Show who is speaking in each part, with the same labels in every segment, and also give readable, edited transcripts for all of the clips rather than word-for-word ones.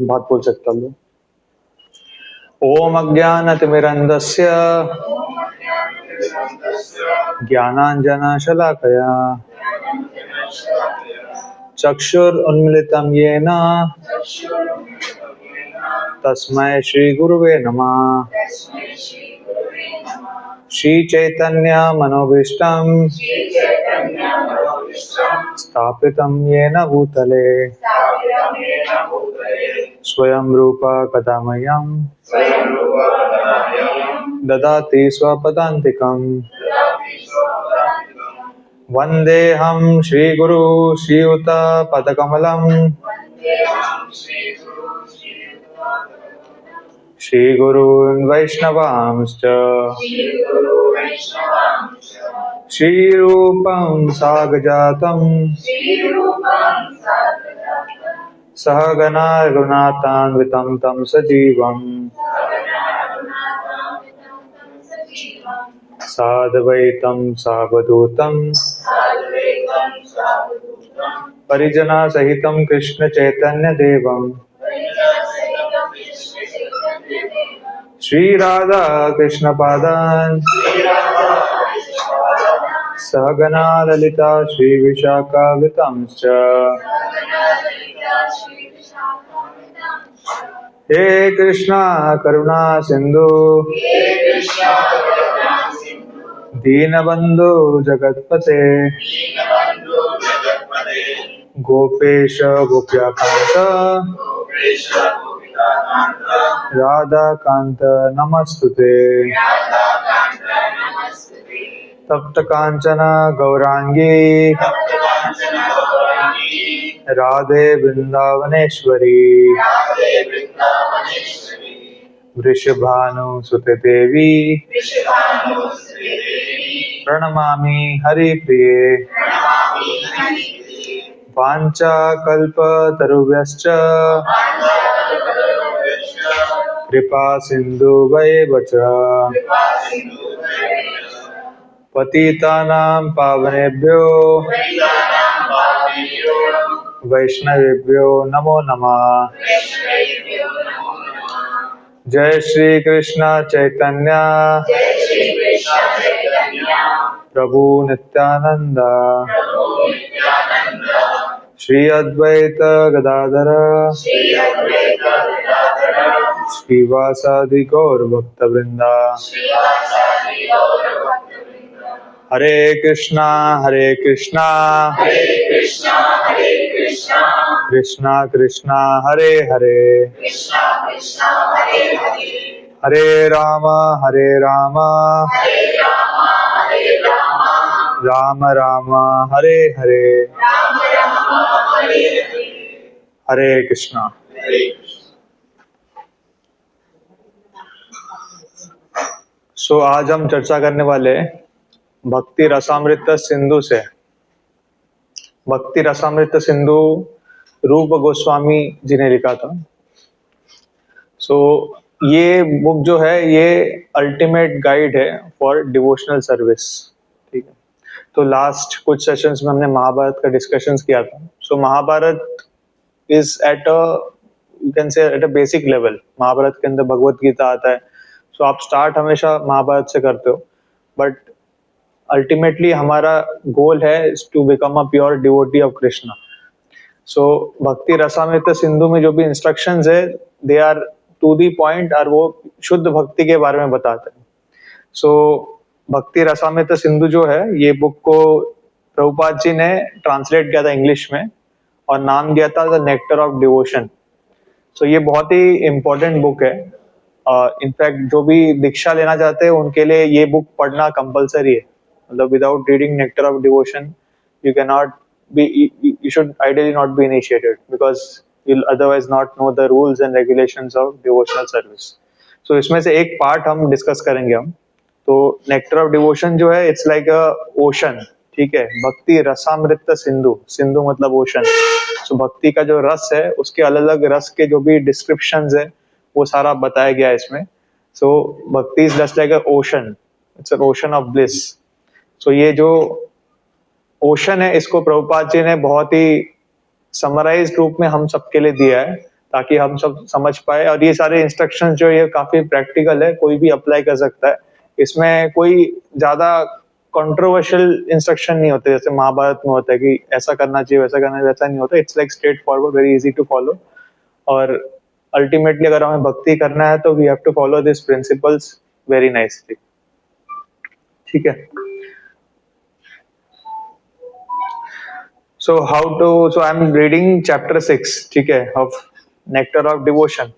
Speaker 1: बात बोल सकता हूँ। ओम अज्ञानतिमिरन्धस्य ज्ञानाञ्जनशलाकया चक्षुरुन्मिलितं येन तस्मै श्रीगुरुवे नमः। श्रीचैतन्यमनोभीष्टं स्थापितं येन भूतले स्वयं रूप कदा मह्यं ददाति स्वपदान्तिकम्। वन्देऽहं श्रीगुरु श्रीयुतपदकमलं श्रीगुरून् वैष्णवांश्च श्रीरूपं साग्रजातं सहगणा रघुनाथान्वितं तं सजीवम् साद्वैतं सावधूतं परिजनसहितं कृष्णचैतन्यदेवम् श्रीराधा कृष्णपादान् सहगणा ललिता श्रीविशाखान्वितांश्च हे कृष्णा करुणा सिंधु दीनबंधु जगत्पते गोपेश गोप्याकांत राधाकांत नमस्तुते। तप्त कांचन गौरांगी राधे वृंदावनेश्वरी वृषभानुसुते देवी प्रणमामि हरिप्रिये। वाञ्छाकल्पतरुभ्यश्च कृपा सिन्धुभ्येव च पतितानां पावनेभ्यो वैष्णवेभ्यो नमो नमः। जय श्री कृष्ण चैतन्य प्रभु नित्यानंद श्री अद्वैत गदाधर श्रीवासादि गौर भक्तवृंदा। हरे कृष्णा कृष्णा कृष्णा हरे हरे हरे राम राम राम हरे हरे। हरे कृष्णा। आज हम चर्चा करने वाले भक्ति रसामृत सिंधु से। भक्ति रसामृत सिंधु रूप गोस्वामी जी ने लिखा था। ये बुक जो है ये अल्टीमेट गाइड है फॉर डिवोशनल सर्विस। ठीक है, तो लास्ट कुछ सेशंस में हमने महाभारत का डिस्कशंस किया था। Mahabharata is at a you can say at a basic level. Mahabharata के अंदर भगवत गीता आता है। आप स्टार्ट हमेशा महाभारत से करते हो, बट अल्टीमेटली हमारा गोल है to become a pure devotee of Krishna. Bhakti Rasamrita Sindhu में जो भी इंस्ट्रक्शंस है they are to the point और वो शुद्ध भक्ति के बारे में बताते हैं। भक्ति रसामृत सिंधु जो है ये बुक को प्रभुपाद जी ने ट्रांसलेट किया था इंग्लिश में और नाम दिया था द नेक्टर ऑफ डिवोशन। ये बहुत ही इम्पोर्टेंट बुक है। इनफैक्ट जो भी दीक्षा लेना चाहते हैं उनके लिए ये बुक पढ़ना कंपलसरी है। मतलब without reading nectar of devotion you can not be, you should ideally not be initiated because you'll otherwise not know the rules and regulations of devotional service. इसमें से एक पार्ट हम डिस्कस करेंगे हम। Nectar of devotion जो है it's like a ocean. ठीक है, भक्ति रसामृत सिंधु, सिंधु मतलब ओशन। भक्ति का जो रस है उसके अलग अलग रस के जो भी डिस्क्रिप्शंस है वो सारा बताया गया है इसमें। भक्ति is just like a ocean, it's a ocean of bliss. ये जो ओशन है इसको प्रभुपाद जी ने बहुत ही समराइज्ड रूप में हम सबके लिए दिया है ताकि हम सब समझ पाए। और ये सारे इंस्ट्रक्शंस जो ये काफी प्रैक्टिकल है, कोई भी अप्लाई कर सकता है, इसमें कोई ज्यादा कंट्रोवर्शियल इंस्ट्रक्शन नहीं होते जैसे महाभारत में होता है कि ऐसा करना चाहिए वैसा करना चाहिए, वैसा नहीं होता। It's like straightforward, very easy to follow. और अल्टीमेटली अगर हमें भक्ति करना है तो we have to follow this principles very nicely. ठीक है। So how to, so I'm reading chapter 6, ठीक है, of Nectar of Devotion.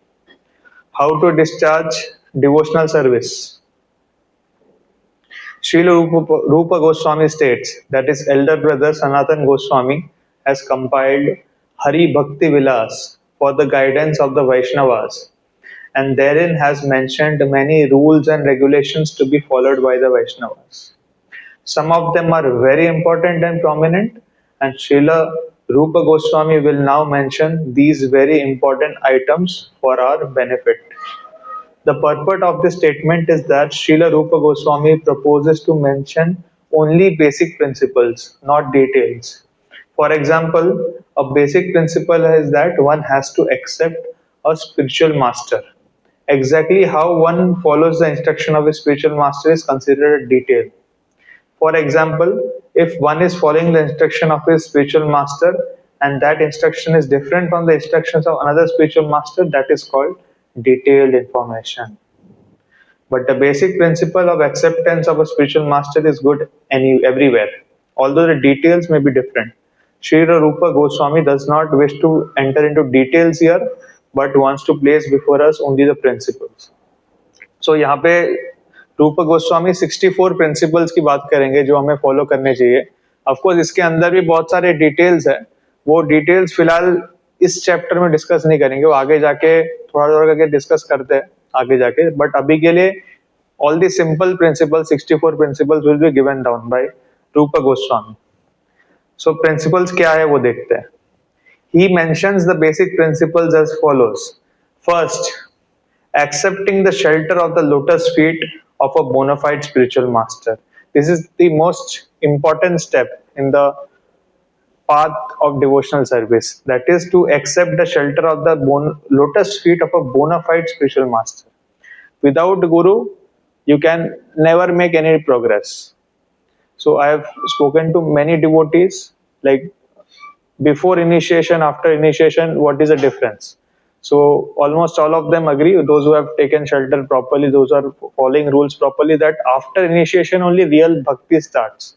Speaker 1: How to discharge devotional service. Srila Rupa Goswami states that his elder brother Sanatan Goswami has compiled Hari Bhakti Vilas for the guidance of the Vaishnavas, and therein has mentioned many rules and regulations to be followed by the Vaishnavas. Some of them are very important and prominent, and Srila Rupa Goswami will now mention these very important items for our benefit. The purport of this statement is that Srila Rupa Goswami proposes to mention only basic principles, not details. For example, a basic principle is that one has to accept a spiritual master. Exactly how one follows the instruction of a spiritual master is considered a detail. For example, if one is following the instruction of his spiritual master and that instruction is different from the instructions of another spiritual master, that is called detailed information. But the basic principle of acceptance of a spiritual master is good everywhere, although the details may be different. Srila Rupa Goswami does not wish to enter into details here, but wants to place before us only the principles. So यहाँ पे रूप Goswami 64 principles की बात करेंगे जो हमें follow करने चाहिए। ऑफ कोर्स इसके अंदर भी बहुत सारे डिटेल्स है, वो डिटेल्स फिलहाल इस चैप्टर में डिस्कस नहीं करेंगे, वो आगे जाके थोड़ा थोड़ा करके डिस्कस करते हैं आगे जाके। बट अभी के लिए all the simple principal 64 principles will be given down by रूप गोस्वामी। सो प्रिंसिपल्स क्या है वो देखते हैं। He mentions the basic principles as follows. First, accepting the shelter of the lotus feet of a bona fide spiritual master. This is the most important step in the path of devotional service. That is to accept the shelter of the lotus feet of a bona fide spiritual master. Without Guru, you can never make any progress. So I have spoken to many devotees, like before initiation, after initiation, what is the difference? So almost all of them agree, those who have taken shelter properly, those who are following rules properly, that after initiation only real bhakti starts.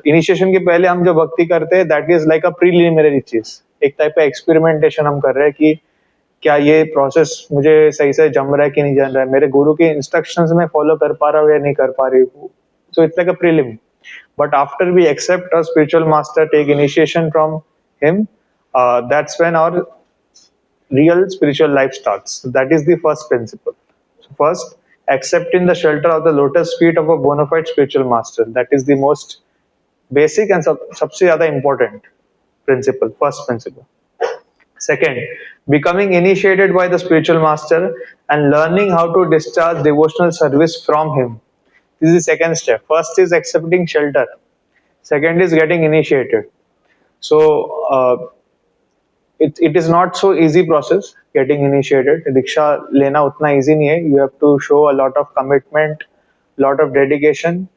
Speaker 1: Initiation के पहले हम जो भक्ति करते हैं, that is like a preliminary चीज, एक type का एक्सपेरिमेंटेशन हम कर रहे हैं कि क्या ये प्रोसेस मुझे सही से जम रहा है कि नहीं जम रहा है, मेरे गुरु के इंस्ट्रक्शंस में फॉलो कर पा रहा हूँ या नहीं कर पा रही हूँ। So it's like a prelim. But after we accept a spiritual master, take initiation from him, that's when our real spiritual life starts. So that is the first principle. So first, accepting the shelter of the lotus feet of a bona fide spiritual master. That is the most basic and सबसे ज़्यादा important principle, first principle. Second, becoming initiated by the spiritual master and learning how to discharge devotional service from him. This is the second step. First is accepting shelter. Second is getting initiated. So it is not so easy process getting initiated. Diksha lena utna easy nahi hai. You have to show a lot of commitment, lot of dedication.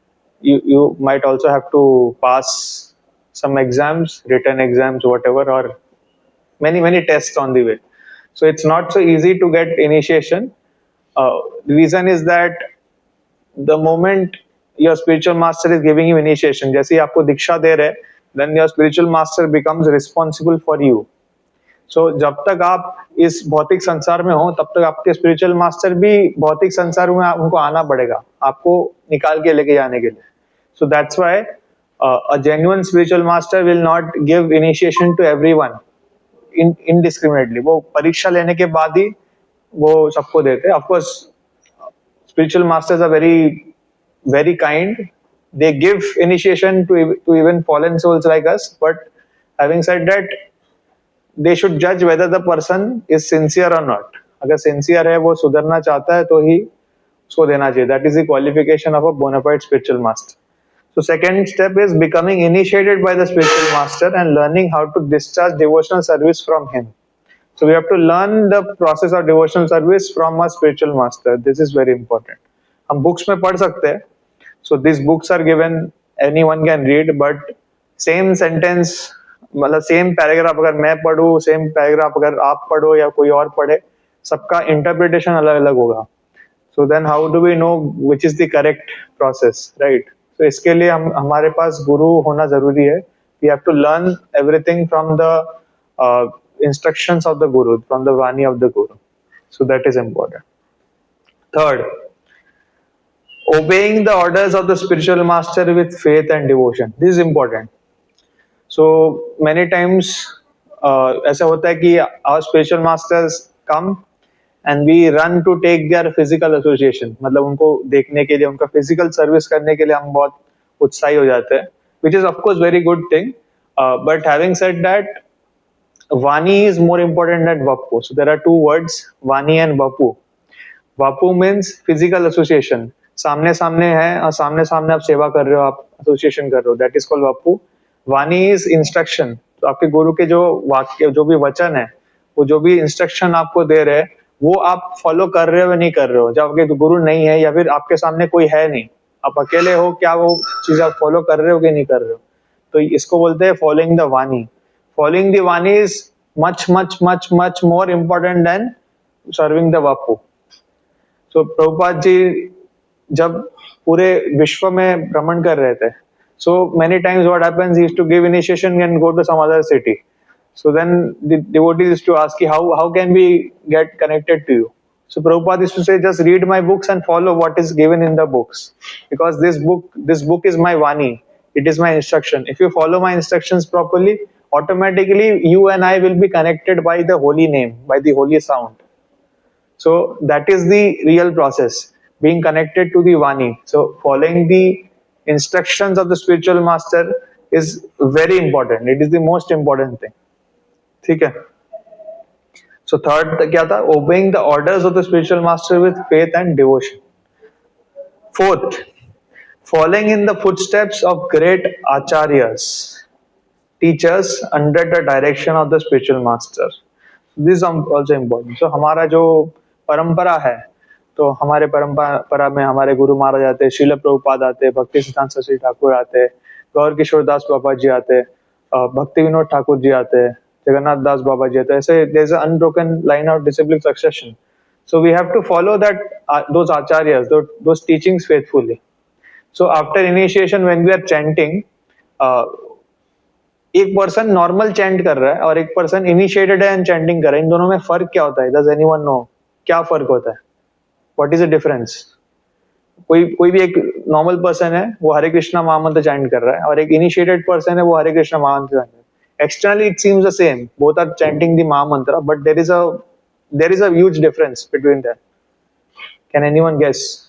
Speaker 1: You might also have to pass some exams, written exams, whatever, or many tests on the way. So it's not so easy to get initiation. The reason is that the moment your spiritual master is giving you initiation, जैसे ही आपको दीक्षा दे रहे, then your spiritual master becomes responsible for you. So जब तक आप इस भौतिक संसार में हो तब तक आपके स्पिरिचुअल मास्टर भी भौतिक संसार में उनको आना पड़ेगा आपको निकाल के लेके जाने के लिए. So that's why a genuine spiritual master will not give initiation to everyone indiscriminately. वो परीक्षा लेने के बाद ही वो सबको देते हैं. Of course, spiritual masters are very kind. They give initiation to even fallen souls like us. But having said that, they should judge whether the person is sincere or not. अगर sincere है, वो सुधरना चाहता है तो ही उसको देना चाहिए. That is the qualification of a bona fide spiritual master. So second step is becoming initiated by the spiritual master and learning how to discharge devotional service from him. So we have to learn the process of devotional service from a spiritual master. This is very important. हम books में पढ़ सकते हैं. So these books are given, anyone can read, but same sentence, मतलब same paragraph अगर मैं पढूं, same paragraph अगर आप पढ़ो या कोई और पढ़े, सबका interpretation अलग अलग होगा. So then how do we know which is the correct process, right? So इसके लिए हमारे पास गुरु होना जरूरी है. We have to learn everything from the instructions of the guru, from the Vani of the guru. So that is important. Third, obeying the orders of the spiritual master with faith and devotion. This is important. So many times ऐसा होता है कि our spiritual masters come and we run to take their physical association. मतलब उनको देखने के लिए, उनका physical service करने के लिए हम बहुत उत्साही हो जाते हैं, which is of course very good thing. But having said that, Vani is more important than Vapu. So there are two words, Vani and Vapu. Vapu means physical association. सामने सामने है और सामने सामने आप सेवा कर रहे हो, आप एसोसिएशन कर रहे हो, that is called vapu. Vani is instruction. तो आपके गुरु के जो वाक्य, जो भी वचन है, वो जो भी इंस्ट्रक्शन आपको दे रहे हैं, वो आप फॉलो कर रहे हो या नहीं कर रहे हो. जब आपके गुरु नहीं है या फिर आपके सामने कोई है नहीं, आप अकेले हो, क्या वो चीज आप फॉलो कर रहे हो कि नहीं कर रहे हो. तो इसको बोलते हैं following the vani. Following the vani is much much much much more important than serving the vapu. तो प्रभुपाद जी जब पूरे विश्व में भ्रमण कर रहे थे, so many times what happens, he used to give initiation and go to some other city. So then the devotees used to ask, how can we get connected to you? So Prabhupada used to say, just read my books and follow what is given in the books, because this book is my Vani, it is my instruction. If you follow my instructions properly, automatically you and I will be connected by the holy name, by the holy sound. So that is the real process, being connected to the Vani. So following the instructions of the spiritual master is very important. It is the most important thing. ठीक है. So third क्या था? Obeying the orders of the spiritual master with faith and devotion. Fourth, following in the footsteps of great acharyas, teachers under the direction of the spiritual master. This is also important. So हमारा जो परंपरा है, तो हमारे परंपरा में हमारे गुरु महाराज आते हैं, श्रील प्रभुपाद आते हैं, भक्ति सिद्धांत सरस्वती ठाकुर आते हैं, गौर किशोर दास बाबा जी आते हैं, भक्ति विनोद ठाकुर जी आते हैं, जगन्नाथ दास बाबा जी आते हैं. ऐसे there is a unbroken line of discipline succession. So we have to follow that those acharyas, those teachings faithfully. So after initiation when we are chanting, एक पर्सन नॉर्मल चैंट कर रहा है और एक पर्सन इनिशिएटेड है एंड चैंटिंग कर रहा है, इन दोनों में फर्क क्या होता है? डज एनीवन नो क्या फर्क होता है? What is the difference? कोई भी एक नॉर्मल पर्सन है, वो हरे कृष्णा महामंत्र चैंट कर रहा है, और एक इनिशिएटेड पर्सन है, वो हरे कृष्णा महामंत्र चैंट कर रहा है. Externally it seems the same, both are chanting the mahamantra, but there is a huge difference between them. Can anyone guess?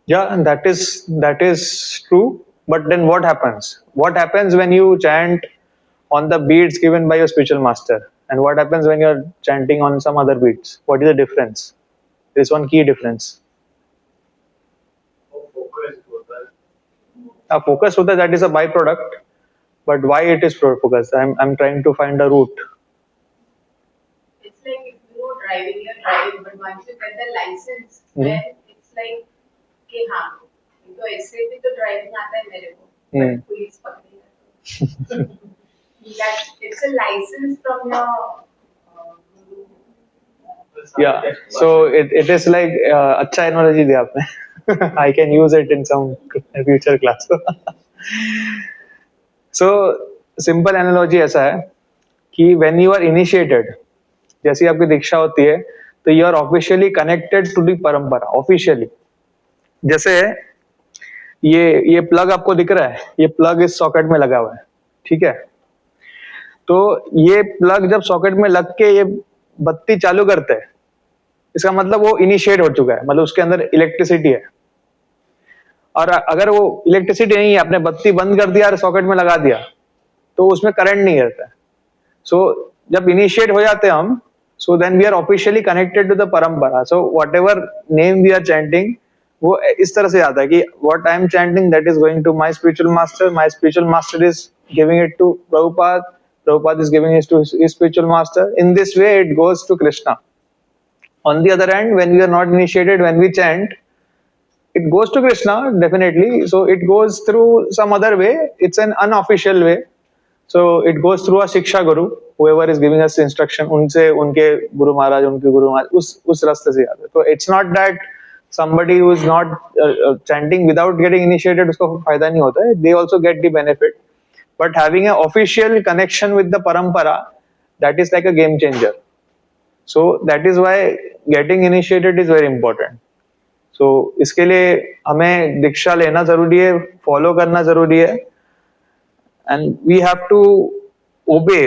Speaker 1: Yeah, and that is true. But then what happens? What happens when you chant on the beats given by your spiritual master? And what happens when you're chanting on some other beats? What is the difference? There is one key difference. Focus होता है, that is a byproduct. But why it is focused? I'm trying to find a root.
Speaker 2: It's like if you're driving, but once you get the license, then it's like कि हाँ, तो ऐसे भी तो driving आता है मेरे को, पुलिस पकड़ेगा. It's a license from your
Speaker 1: yeah. So it is like अच्छा एनालॉजी दिया आपने. I can use it in some future class. So simple analogy ऐसा है कि when you are initiated, जैसी आपकी दीक्षा होती है, तो you are officially connected to the परंपरा, officially. जैसे ये प्लग आपको दिख रहा है, ये प्लग इस सॉकेट में लगा हुआ है, ठीक है. तो ये प्लग जब सॉकेट में लग के ये बत्ती चालू करते हैं, इसका मतलब वो इनिशिएट हो चुका है, मतलब उसके अंदर इलेक्ट्रिसिटी है. और अगर वो इलेक्ट्रिसिटी नहीं है, आपने बत्ती बंद कर दिया और सॉकेट में लगा दिया, तो उसमें करंट नहीं रहता है. सो जब इनिशिएट हो जाते हैं हम, so then we are officially connected to the parampara. So whatever name we are chanting, वो इस तरह से आता है कि what I am chanting that is going to my spiritual master is giving it to Prabhupada, Prabhupada is giving it to his spiritual master. In this way it goes to Krishna. On the other hand, when we are not initiated, when we chant, it goes to Krishna definitely. So it goes through some other way, it's an unofficial way. So it goes through a shiksha guru, whoever is giving us instruction, unse unke guru maharaj, unke guru maharaj, us raste se aate. So it's not that somebody who is not chanting without getting initiated usko fayda nahi hota hai, they also get the benefit. But having an official connection with the parampara, that is like a game changer. So that is why getting initiated is very important. So इसके लिए हमें दीक्षा लेना जरूरी है, follow करना जरूरी है, and we have to obey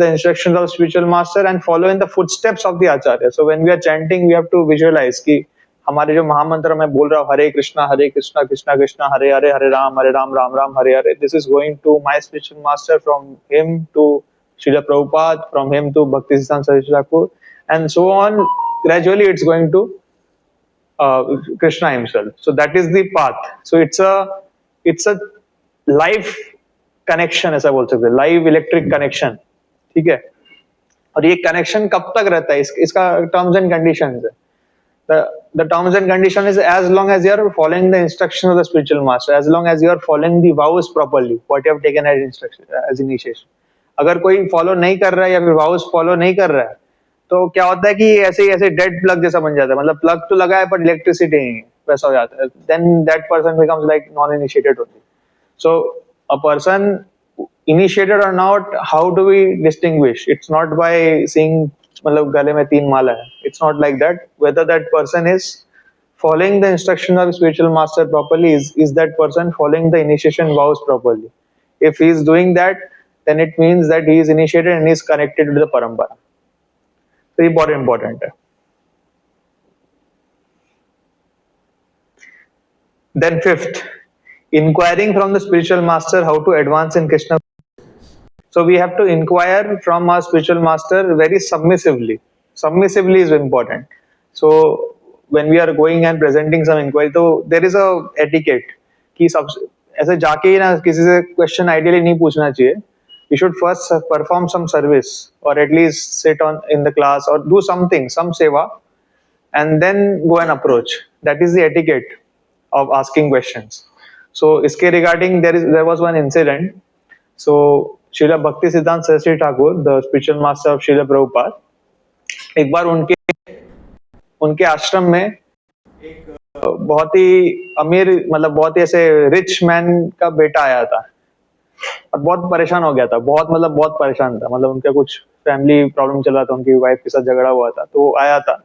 Speaker 1: the instructions of spiritual master and follow in the footsteps of the acharya. So when we are chanting, we have to visualize कि हमारे जो महामंत्र मैं बोल रहा हूँ, हरे कृष्णा कृष्णा कृष्णा हरे हरे, हरे Ram Ram Ram Hare Hare, this is going to my spiritual master, from him to Srila Prabhupada, from him to Bhaktisiddhanta Saraswati Thakur, and so on. Gradually it's going to Krishna himself. So that is the path. So it's a life connection ऐसा बोल सकते हैं, live electric connection. ठीक है, और ये connection कब तक रहता है, इसका टर्म्स एंड कंडीशंस है. The terms and condition is as long as you are following the instructions of the spiritual master, as long as you are following the vows properly, what you have taken as instruction, as initiation. अगर कोई follow नहीं कर रहा है या फिर vows follow नहीं कर रहा है, तो क्या होता है कि ऐसे डेड प्लग जैसा बन जाता है, मतलब प्लग तो लगा है पर इलेक्ट्रिसिटी नहीं है, वैसा हो जाता है. Then that person becomes like non initiated only. So a person initiated or not, how do we distinguish? It's not by seeing मतलब गले में 3 माला है, it's not like that. Whether that person is following the instruction of spiritual master properly, is that person following the initiation vows properly. If he is doing that, then it means that he is initiated and he is connected to the parampara. Very important है. Then fifth, inquiring from the spiritual master how to advance in Krishna. So we have to inquire from our spiritual master very submissively. Submissively is important. So when we are going and presenting some inquiry, तो there is a etiquette कि सब ऐसे जाके ही ना किसी से question ideally नहीं पूछना चाहिए. We should first perform some service, or at least sit on in the class or do something, some seva, and then go and approach. That is the etiquette of asking questions. So इसके regarding there was one incident. So Srila Bhaktisiddhanta Saraswati Thakur, the spiritual master of Srila Prabhupada, एक बार उनके आश्रम में एक बहुत ही अमीर, मतलब बहुत ही ऐसे रिच मैन का बेटा आया था और बहुत परेशान हो गया था, बहुत परेशान था, मतलब उनका कुछ फैमिली प्रॉब्लम चल रहा था, उनकी वाइफ के साथ झगड़ा हुआ था, तो वो आया था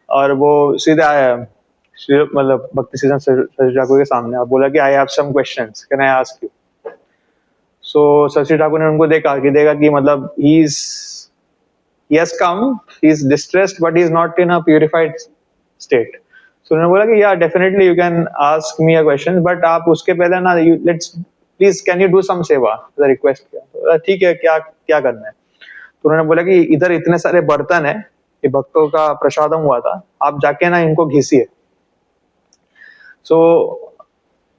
Speaker 1: और वो सीधे आया मतलब भक्तिसिद्धांत सरस्वती ठाकुर के सामने और बोला कि I have some questions, can I ask you. So Saraswati Thakur ने उनको देखा कि मतलब he has come, he is distressed but he is not in a purified state. So उन्होंने बोला कि yeah, definitely you can ask me a question, but आप उसके पहले ना let's please can you do some सेवा, the request किया. तो ठीक है, क्या करना है. तो उन्होंने बोला कि इधर इतने सारे बर्तन है, ये भक्तों का प्रसादम हुआ था, आप जाके ना इनको घिसिए. सो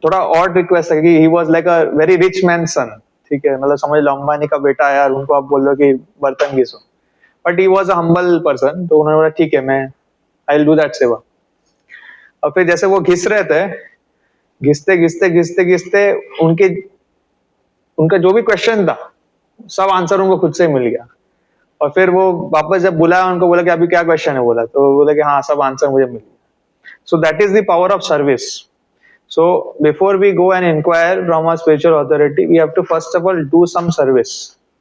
Speaker 1: थोड़ा और रिक्वेस्ट है कि he was like a very rich man son. ठीक है, मतलब समझ लो अंबानी का बेटा है यार, उनको आप बोल लो कि बर्तन घिसो, but he was a humble person. तो उन्होंने बोला ठीक है, मैं आई विल डू दैट सेवा. और फिर जैसे वो घिस रहे थे, घिसते उनका जो भी क्वेश्चन था सब आंसर उनको खुद से मिल गया. और फिर वो वापस जब बुलाया, उनको बोला कि अभी क्या क्वेश्चन है, बोला तो बोला कि हाँ सब आंसर मुझे मिल गया. सो that is the power of service. So before we go and inquire from our spiritual authority, we have to first of all do some service.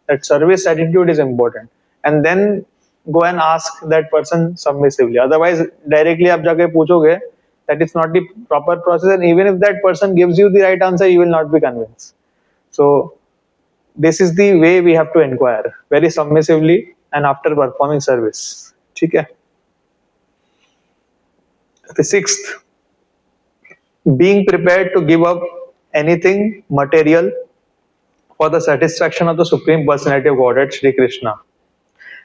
Speaker 1: That service attitude is important, and then go and ask that person submissively. Otherwise, directly आप जाके पूछोगे, that is not the proper process, and even if that person gives you the right answer, you will not be convinced. So this is the way we have to inquire, very submissively and after performing service. ठीक है. The sixth, being prepared to give up anything material for the satisfaction of the Supreme Personality of Godhead, Shri Krishna.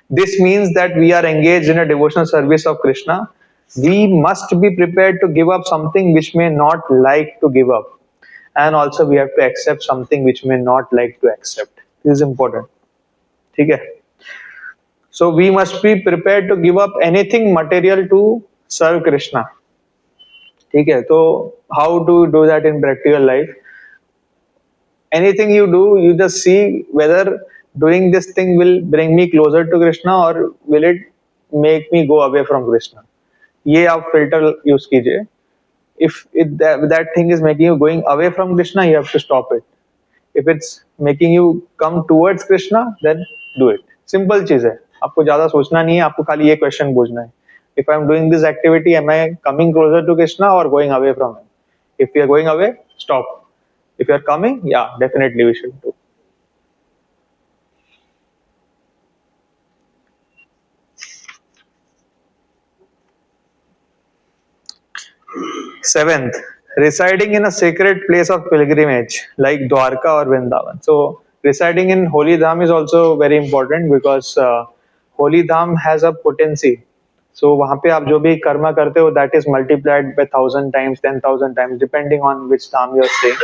Speaker 1: This means that we are engaged in a devotional service of Krishna. We must be prepared to give up something which may not like to give up. And also we have to accept something which may not like to accept. This is important. Okay? So we must be prepared to give up anything material to serve Krishna. Okay? So how to do that in practical life? Anything you do, you just see whether doing this thing will bring me closer to Krishna or will it make me go away from Krishna. ये आप filter use कीजिए. If that thing is making you going away from Krishna, you have to stop it. If it's making you come towards Krishna, then do it. Simple चीज है. आपको ज्यादा सोचना नहीं है. आपको खाली ये question पूछना है. If I am doing this activity, am I coming closer to Krishna or going away from him? If we are going away, stop. If you are coming, yeah, definitely we should do. Seventh, residing in a sacred place of pilgrimage like Dwarka or Vrindavan. So, residing in Holy Dham is also very important because Holy Dham has a potency. So, वहाँ पे आप जो भी कर्मा करते हो, that is multiplied by 1,000 times, 10,000 times, depending on which Dham you are staying.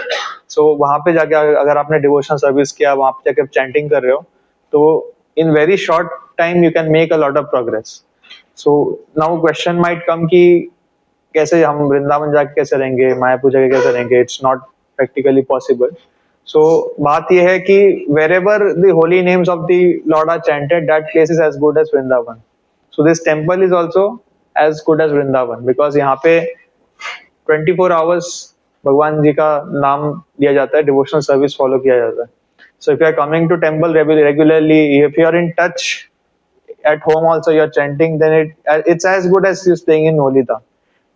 Speaker 1: So, वहाँ पे जाके अगर आपने devotional service किया, वहाँ पे जाके chanting कर रहे हो, तो in very short time you can make a lot of progress. So, now question might come कि कैसे हम वृंदावन जाके कैसे रहेंगे, मायापुर जाके कैसे रहेंगे? It's not practically possible. So बात ये है कि wherever the holy names of the Lord are chanted, that place is as good as Vrindavan. So this temple is also as good as Vrindavan because यहाँ पे 24 hours भगवान जी का नाम लिया जाता है, devotional service follow किया जाता है. So if you are coming to temple regularly, if you are in touch at home also you are chanting, then it's as good as you staying in Holy Dham.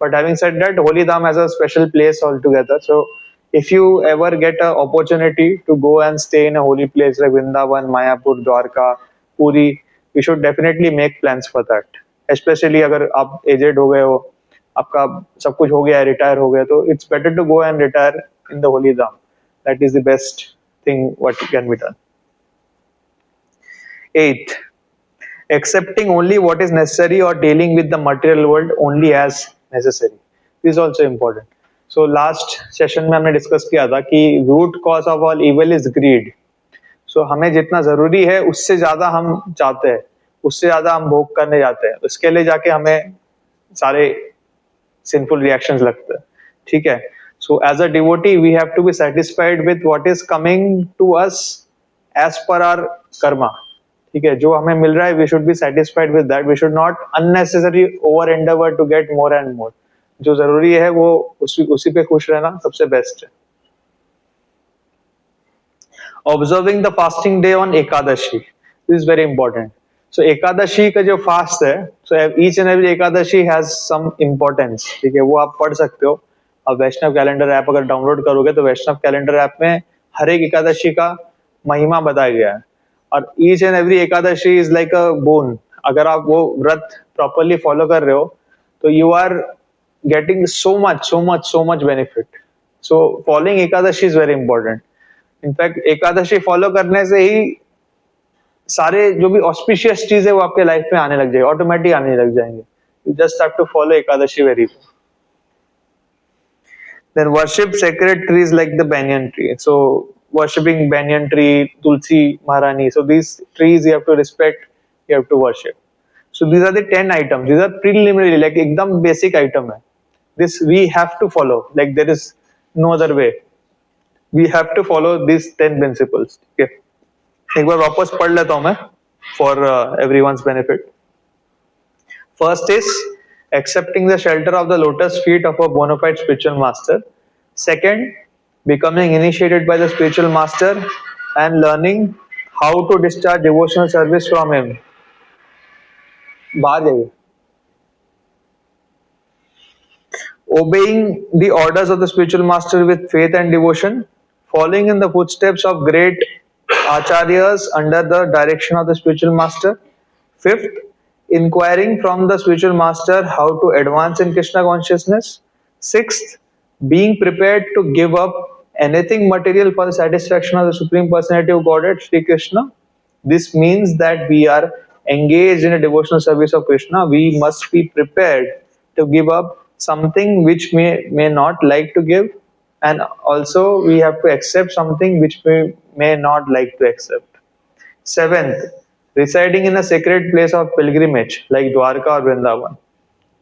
Speaker 1: But having said that, Holy Dham has a special place altogether. So if you ever get an opportunity to go and stay in a holy place like Vrindavan, Mayapur, Dwarka, Puri, you should definitely make plans for that. Especially अगर आप aged हो गए हो, आपका सब कुछ हो गया है, retire हो गया, तो it's better to go and retire in the Holy Dham. That is the best thing what can be done. 8. Accepting only what is necessary or dealing with the material world only as necessary. This is also important. So last session में हमने discuss किया था कि root cause of all evil is greed. So हमें जितना जरूरी है उससे ज्यादा हम चाहते हैं, उससे ज्यादा हम भोग करने जाते हैं, उसके लिए जाके हमें सारे sinful reactions लगते हैं. ठीक है? So as a devotee we have to be satisfied with what is coming to us as per our karma. ठीक है, जो हमें मिल रहा है we should be satisfied with that. We should not unnecessarily over endeavor to get more and more. जो जरूरी है वो उसी पे खुश रहना सबसे बेस्ट है. Observing the fasting day on Ekadashi. This is very important. So Ekadashi का जो फास्ट है, so each and every Ekadashi has some importance. ठीक है, वो आप पढ़ सकते हो. अब वैष्णव कैलेंडर ऐप अगर डाउनलोड करोगे तो वैष्णव कैलेंडर ऐप में हर एक एकादशी का महिमा बताया गया है. और each and every Ekadashi is like a bone. अगर आप वो व्रत प्रॉपरली फॉलो कर रहे हो तो you are getting so much benefit. So following Ekadashi is very important. In fact Ekadashi follow करने से ही सारे जो भी ऑस्पिशियस चीज है वो आपके लाइफ में आने लग जाएगी, ऑटोमेटिक आने लग जाएंगे. You just have to follow Ekadashi very well. Then worship sacred trees like the banyan tree. So worshipping banyan tree, Tulsi Maharani. So these trees you have to respect, you have to worship. So these are the 10 items. These are preliminary, like एकदम basic item है. This we have to follow. Like there is no other way. We have to follow these 10 principles. Okay. एक बार वापस पढ़ लेता हूँ मैं for everyone's benefit. First is accepting the shelter of the lotus feet of a bona fide spiritual master. Second, becoming initiated by the spiritual master and learning how to discharge devotional service from him. बाहर जाइए. Obeying the orders of the spiritual master with faith and devotion, following in the footsteps of great acharyas under the direction of the spiritual master. Fifth, inquiring from the spiritual master how to advance in Krishna consciousness. Sixth, being prepared to give up anything material for the satisfaction of the Supreme Personality of Godhead, Sri Krishna. This means that we are engaged in a devotional service of Krishna. We must be prepared to give up something which may not like to give, and also we have to accept something which we may not like to accept. Seventh, residing in a sacred place of pilgrimage like Dwarka or Vrindavan.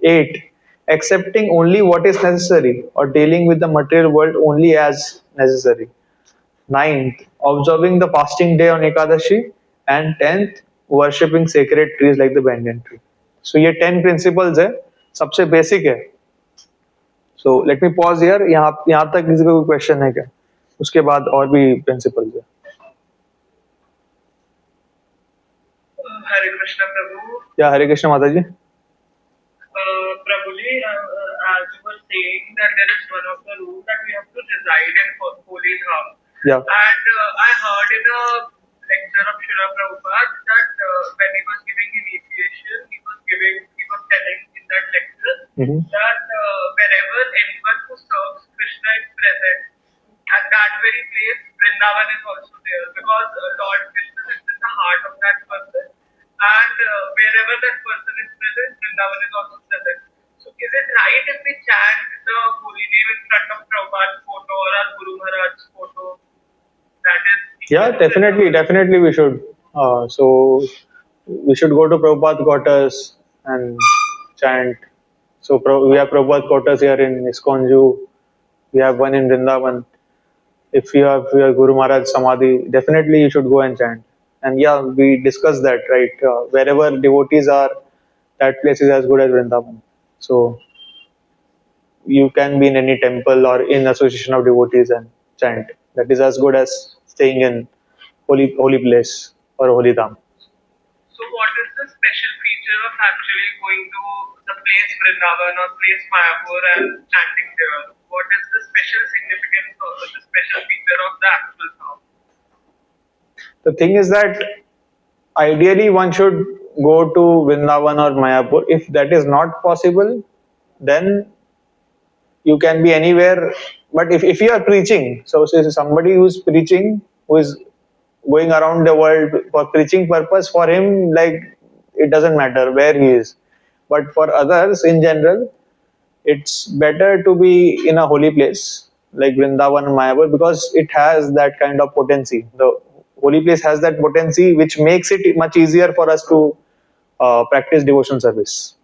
Speaker 1: 8. Accepting only what is necessary or dealing with the material world only as necessary. 9th. Observing the fasting day on Ekadashi. And 10th. Worshipping sacred trees like the banyan tree. So ये 10 principles है, सबसे basic है. So let me pause here. यहाँ तक किसी को कोई question है क्या? उसके बाद और भी principles है.
Speaker 3: Hare Krishna Prabhu.
Speaker 1: या हरे कृष्ण माता जी.
Speaker 3: Prabhuji, as you were saying that there is one of the rules that we have to reside in Holy Dham.
Speaker 1: Yeah.
Speaker 3: And I heard in a lecture of Srila Prabhupada that when he was giving initiation, he was telling in that lecture that wherever anyone who serves Krishna is present, at that very place, Vrindavan is also there because Lord Krishna is in the heart of that person. And wherever that person is present, Vrindavan is also present. So is it right if we chant the holy name in front of Prabhupada's photo or our Guru Maharaj's photo? That is...
Speaker 1: Yeah, definitely we should. So we should go to Prabhupada quarters and chant. So we have Prabhupada quarters here in ISKCON Ju. We have one in Vrindavan. If you have your Guru Maharaj Samadhi, definitely you should go and chant. And yeah, we discussed that, right? Wherever devotees are, that place is as good as Vrindavan. So you can be in any temple or in association of devotees and chant. That is as good as staying in holy place or holy dham.
Speaker 3: So what is the special feature of actually going to the place Vrindavan or place Mayapur and chanting there? What is the special significance or the special feature of the actual song?
Speaker 1: The thing is that ideally one should go to Vrindavan or Mayapur. If that is not possible, then you can be anywhere. But if you are preaching, so somebody who is preaching, who is going around the world for preaching purpose, for him, like, it doesn't matter where he is. But for others in general, it's better to be in a holy place like Vrindavan and Mayapur because it has that kind of potency. The holy place has that potency which makes it much easier for us to practice devotional service.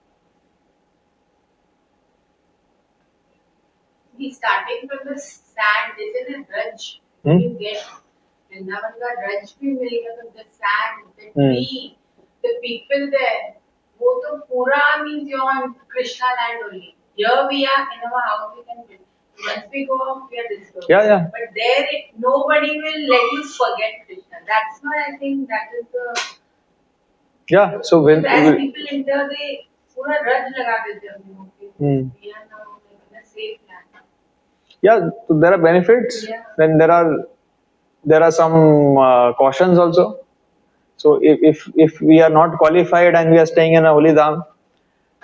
Speaker 2: We starting from the sand, isn't it? Raj. You get Vrindavan का रज भी मिलेगा तो the sand, the tree, the people there, वो तो पूरा means you're on Krishna land only. Here we are in our house, we can build. Once we go off, we are disturbed.
Speaker 1: Yeah.
Speaker 2: But there, nobody will let you forget Krishna. That's why I think that is the.
Speaker 1: Yeah. So when
Speaker 2: as people enter, they पूरा रज लगा देते हैं. We are now in a safe land.
Speaker 1: Yeah, so there are benefits.
Speaker 2: Yeah.
Speaker 1: Then there are some cautions also. So if we are not qualified and we are staying in a holy dham,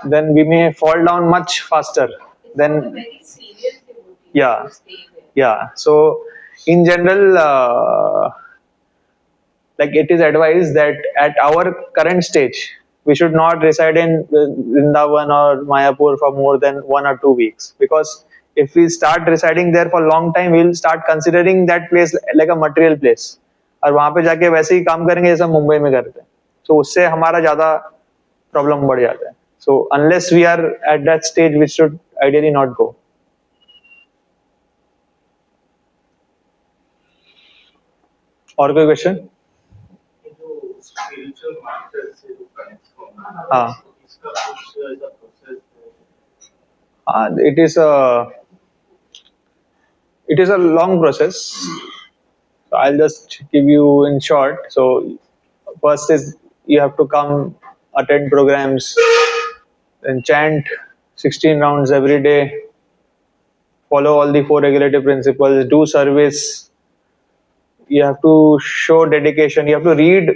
Speaker 1: then we may fall down much faster.
Speaker 2: It's
Speaker 1: Then
Speaker 2: not a very serious devotee.
Speaker 1: Yeah.
Speaker 2: To stay there.
Speaker 1: yeah. So in general, like it is advised that at our current stage, we should not reside in Vrindavan or Mayapur for more than 1 or 2 weeks, because if we start residing there for a long time, we'll start considering that place like a material place. और वहाँ पे जाके वैसे ही काम करेंगे जैसे मुंबई में करते हैं, तो उससे हमारा ज़्यादा प्रॉब्लम बढ़ जाता है. So unless we are at that stage, we should ideally not go. और कोई क्वेश्चन?
Speaker 4: स्पिरिचुअल मास्टर से जो कनेक्ट होना,
Speaker 1: हाँ.
Speaker 4: इसका कुछ ऐसा process
Speaker 1: It is a long process. So I'll just give you in short. So first is you have to come attend programs and chant 16 rounds every day, follow all the 4 regulative principles, do service. You have to show dedication, you have to read,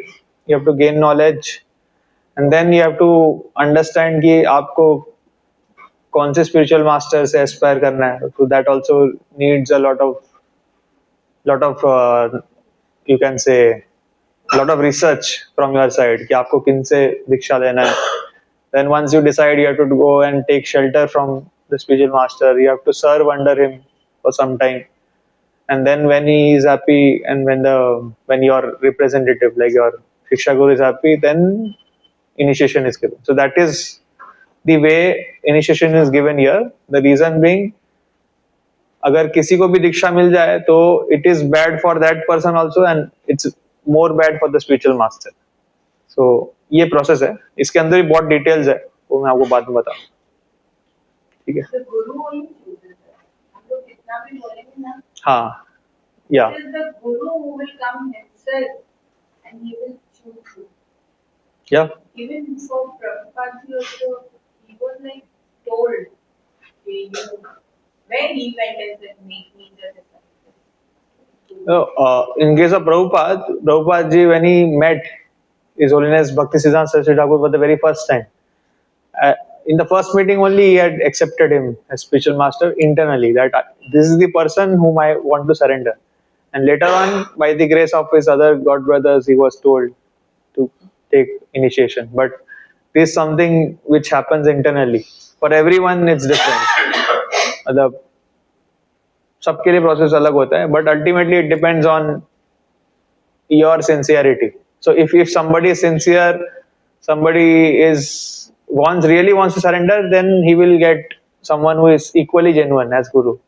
Speaker 1: you have to gain knowledge, and then you have to understand कि आपको कौन से spiritual master से aspire करना है. So that also needs a lot of lot of you can say lot of research from your side कि आपको किन से दीक्षा लेना है. Then once you decide, you have to go and take shelter from the spiritual master. You have to serve under him for some time, and then when he is happy, and when your representative like your Shiksha Guru is happy, then initiation is given. So that is the way initiation is given here. The reason being, अगर किसी को भी दीक्षा मिल जाए तो it is bad for that person also, and it's more bad for the spiritual master. So ये process है, इसके अंदर भी बहुत डिटेल्स है, वो मैं आपको बाद में बताऊँ. ठीक है.
Speaker 2: The guru only chooses that. हम लोग कितना भी बोलेंगे ना,
Speaker 1: हाँ, या
Speaker 2: it is the guru who will come himself and he will choose you.
Speaker 1: या
Speaker 2: Even for Prabhupada ji also, he was like told, "Okay, you," where he went and said, "Make me the disciple."
Speaker 1: in case of Prabhupada ji, when he met His Holiness Bhaktisiddhanta Saraswati Thakur for the very first time, in the first meeting only he had accepted him as spiritual master internally, that this is the person whom I want to surrender. And later on, by the grace of his other god brothers, he was told to take initiation. But this is something which happens internally. For everyone, it's different. मतलब सबके लिए process अलग होता है, but ultimately it depends on your sincerity. So if somebody is sincere, somebody really wants to surrender, then he will get someone who is equally genuine as guru.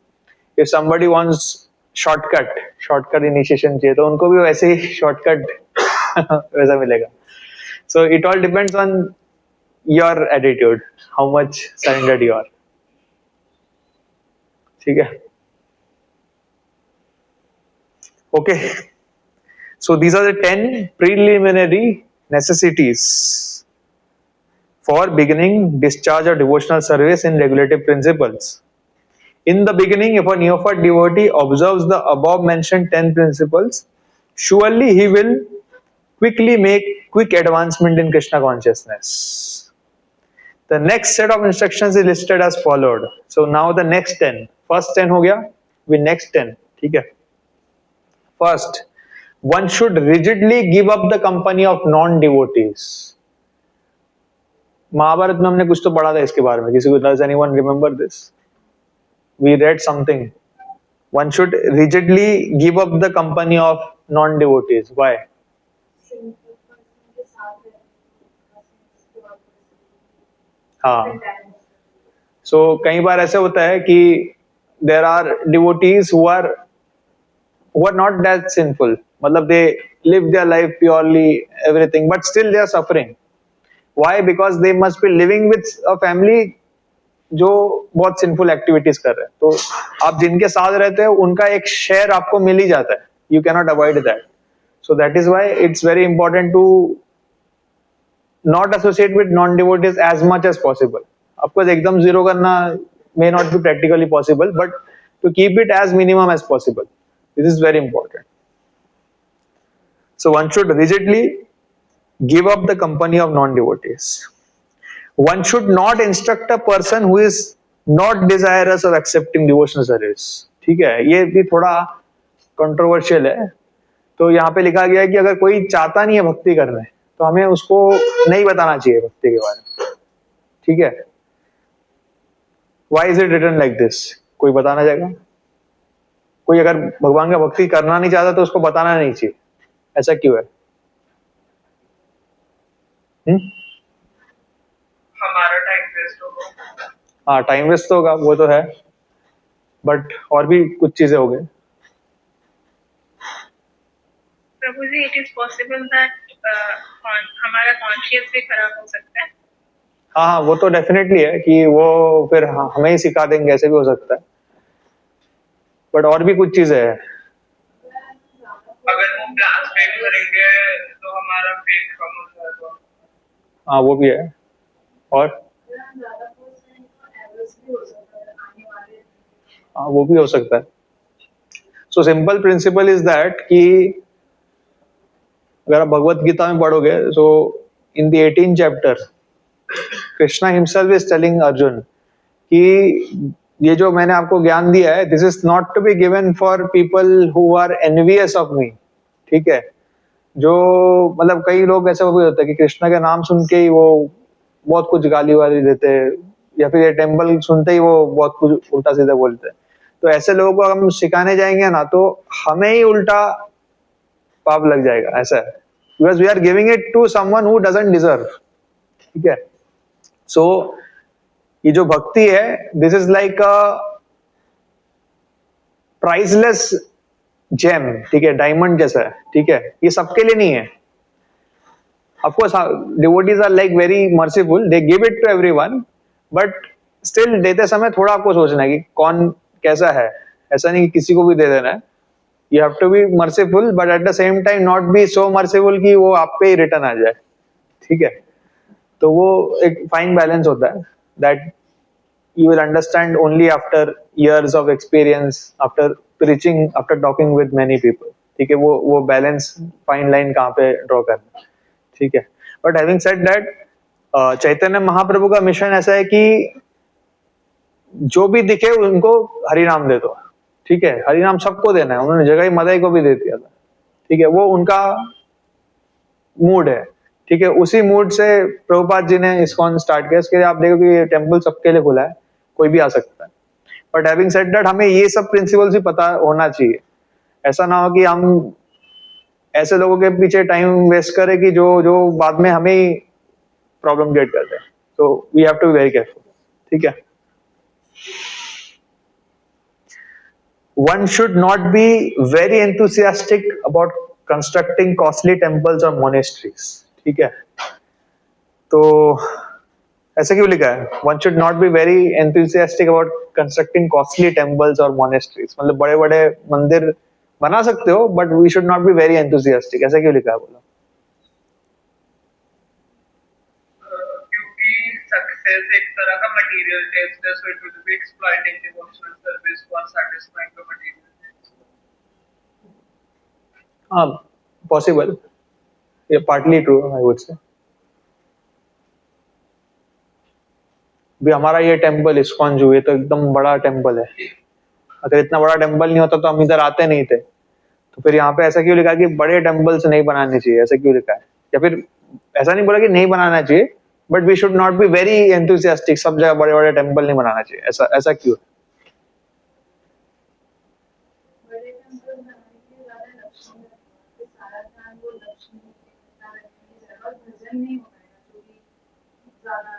Speaker 1: If somebody wants shortcut initiation चाहिए, तो उनको भी वैसे ही shortcut वैसा मिलेगा. So it all depends on your attitude, how much surrendered you are. ठीक है. Okay. So these are the 10 preliminary necessities for beginning discharge of devotional service in regulative principles. In the beginning, if a neophyte devotee observes the above mentioned 10 principles, surely he will quickly make quick advancement in Krishna consciousness. The next set of instructions is listed as followed. So now the next 10. First 10 हो गया, we next 10. ठीक है. First, one should rigidly give up the company of non-devotees. Mahabharat में हमने कुछ तो पढ़ा था इसके बारे में. किसी को does anyone remember this? We read something. One should rigidly give up the company of non-devotees. Why? हाँ. So कई बार ऐसे होता है कि there are devotees who are not that sinful. मतलब they live their life purely, everything, but still they are suffering. Why? Because they must be living with a family जो बहुत sinful activities कर रहे हैं. तो आप जिनके साथ रहते हो उनका एक शेयर आपको मिल ही जाता है. You cannot avoid that. So that is why it's very important to not associate with non-devotees as much as possible. Of course, एकदम zero करना may not be practically possible, but to keep it as minimum as possible. This is very important. So one should rigidly give up the company of non-devotees. One should not instruct a person who is not desirous of accepting devotional service. ठीक है, ये भी थोड़ा controversial है. तो यहाँ पे लिखा गया है कि अगर कोई चाहता नहीं है भक्ति करने, तो हमें उसको नहीं बताना चाहिए भक्ति के बारे में. ठीक है. Why is it written like this? कोई बताना चाहेगा? कोई अगर भगवान का भक्ति करना नहीं चाहता तो उसको बताना नहीं चाहिए. ऐसा क्यों है?
Speaker 3: हमारा टाइम वेस्ट होगा.
Speaker 1: हाँ, टाइम वेस्ट तो होगा, वो तो है, बट और भी कुछ चीजें हो गई.
Speaker 3: प्रभु जी, इट इज पॉसिबल दैट हमारा कॉन्शियस भी खराब हो सकता है.
Speaker 1: हाँ, वो तो डेफिनेटली है कि वो फिर हमें ही सिखा देंगे, ऐसे भी हो सकता है, बट और भी कुछ चीजें हैं.
Speaker 3: अगर वो ब्लास्फेमी करेंगे तो हमारा फेथ कम हो जाएगा.
Speaker 1: हाँ, वो भी है. और हाँ, वो भी हो सकता है. So simple principle is that कि अगर आप भगवत गीता में पढ़ोगे, so in the 18th chapter Krishna himself is telling Arjun कि ये जो मैंने आपको ज्ञान दिया है, this is not to be given for people who are envious of me, ठीक है। जो मतलब कई लोग ऐसा भी होता है कि कृष्णा का नाम सुन के ही वो बहुत कुछ गाली वाली देते हैं, या फिर ये टेम्पल सुनते ही वो बहुत कुछ उल्टा सीधा बोलते हैं। तो ऐसे लोगों को हम सिखाने जाएंगे ना, तो हमें ही उल्टा पाप लग जाएगा, ऐसा है, because we are giving it to someone who doesn't deserve, ठीक है। सो ये जो भक्ति है, this is like a priceless gem, ठीक है, डायमंड जैसा है, ठीक है। ये सबके लिए नहीं है। Of course, devotees are like very merciful. They give it to everyone, but still देते समय थोड़ा आपको सोचना है कि कौन कैसा है। ऐसा नहीं कि किसी को भी दे देना है। You have to be merciful, but at the same time not be so merciful कि वो आप पे ही रिटर्न आ जाए, ठीक है। तो वो एक फाइन बैलेंस होता है, that you will understand only after years of experience, after preaching, after talking with many people, ठीक है। वो बैलेंस फाइन लाइन कहाँ पे ड्रॉ करना है, ठीक है। But having said that, Chaitanya Mahaprabhu का मिशन ऐसा है कि जो भी दिखे उनको हरि नाम दे दो, ठीक है। हरि नाम सबको देना है। उन्होंने जगह मदई को भी दे दिया था, ठीक है। वो उनका मूड है, ठीक है। उसी मूड से प्रभुपाद जी ने इस्कॉन स्टार्ट किया। इसके लिए आप देखो कि ये टेम्पल सबके लिए खुला है, कोई भी आ सकता है। बट हैविंग सेड दैट, हमें ये सब प्रिंसिपल्स भी पता होना चाहिए। ऐसा ना हो कि हम ऐसे लोगों के पीछे टाइम वेस्ट करें कि जो बाद में हमें ही प्रॉब्लम क्रिएट करते हैं। तो we have to be very careful, ठीक है। One should not be very enthusiastic about constructing costly temples or monasteries, ठीक है। तो ऐसा क्यों लिखा है? One should not be very enthusiastic about constructing costly temples or monasteries, मतलब बड़े बड़े मंदिर बना सकते हो, but we should not be very enthusiastic. ऐसा क्यों लिखा है? बोलो।
Speaker 3: क्योंकि सक्सेस एक तरह का मटेरियल टेस्ट है, so it will be exploiting devotional service for satisfying the material taste.
Speaker 1: हाँ, पॉसिबल, ये partly true I would say. भी हमारा ये टेम्पल इस्कॉन जो, ये तो एकदम बड़ा टेम्पल है। अगर इतना बड़ा टेम्पल नहीं होता तो हम इधर आते नहीं थे। तो फिर यहाँ पे ऐसा क्यों लिखा कि बड़े टेम्पल्स नहीं बनाने चाहिए? ऐसा क्यों लिखा है? या फिर ऐसा नहीं बोला कि नहीं बनाना चाहिए, but we should not be very enthusiastic, सब जगह बड़े बड़े टेम्पल नहीं बनाना चाहिए, ऐसा क्यों?
Speaker 2: बड़े टेंपल बनाने के ज्यादा लक्ष्मी है, सारा ध्यान वो लक्ष्मी के रखने की जरूरत, भजन नहीं हो पाएगा जो भी ज्यादा।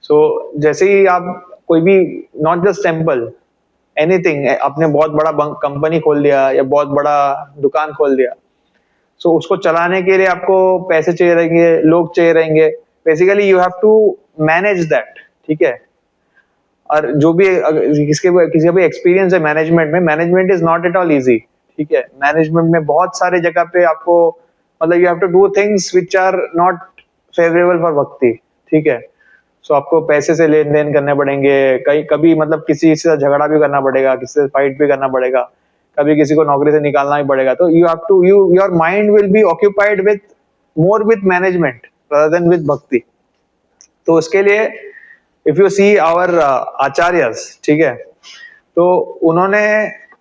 Speaker 1: सो जैसे ही आप कोई भी, नॉट जस्ट टेम्पल, एनीथिंग, आपने बहुत बड़ा कंपनी खोल दिया या बहुत बड़ा दुकान खोल दिया, सो उसको चलाने के लिए आपको पैसे चाहिए रहेंगे, लोग चाहिए रहेंगे। Basically you have to manage that, ठीक है। और जो भी किसी का भी एक्सपीरियंस है मैनेजमेंट में, management is not at all easy, ठीक है। मैनेजमेंट में बहुत सारे जगह पे आपको, मतलब you have to do things which are not favourable for bhakti, ठीक है। सो आपको पैसे से लेन देन करने पड़ेंगे, कभी मतलब किसी से झगड़ा भी करना पड़ेगा, किसी से फाइट भी करना पड़ेगा, कभी किसी को नौकरी से निकालना भी पड़ेगा। तो you have to, your mind will be occupied with more with management rather than with bhakti. तो उसके लिए if you see our acharyas, ठीक है, तो उन्होंने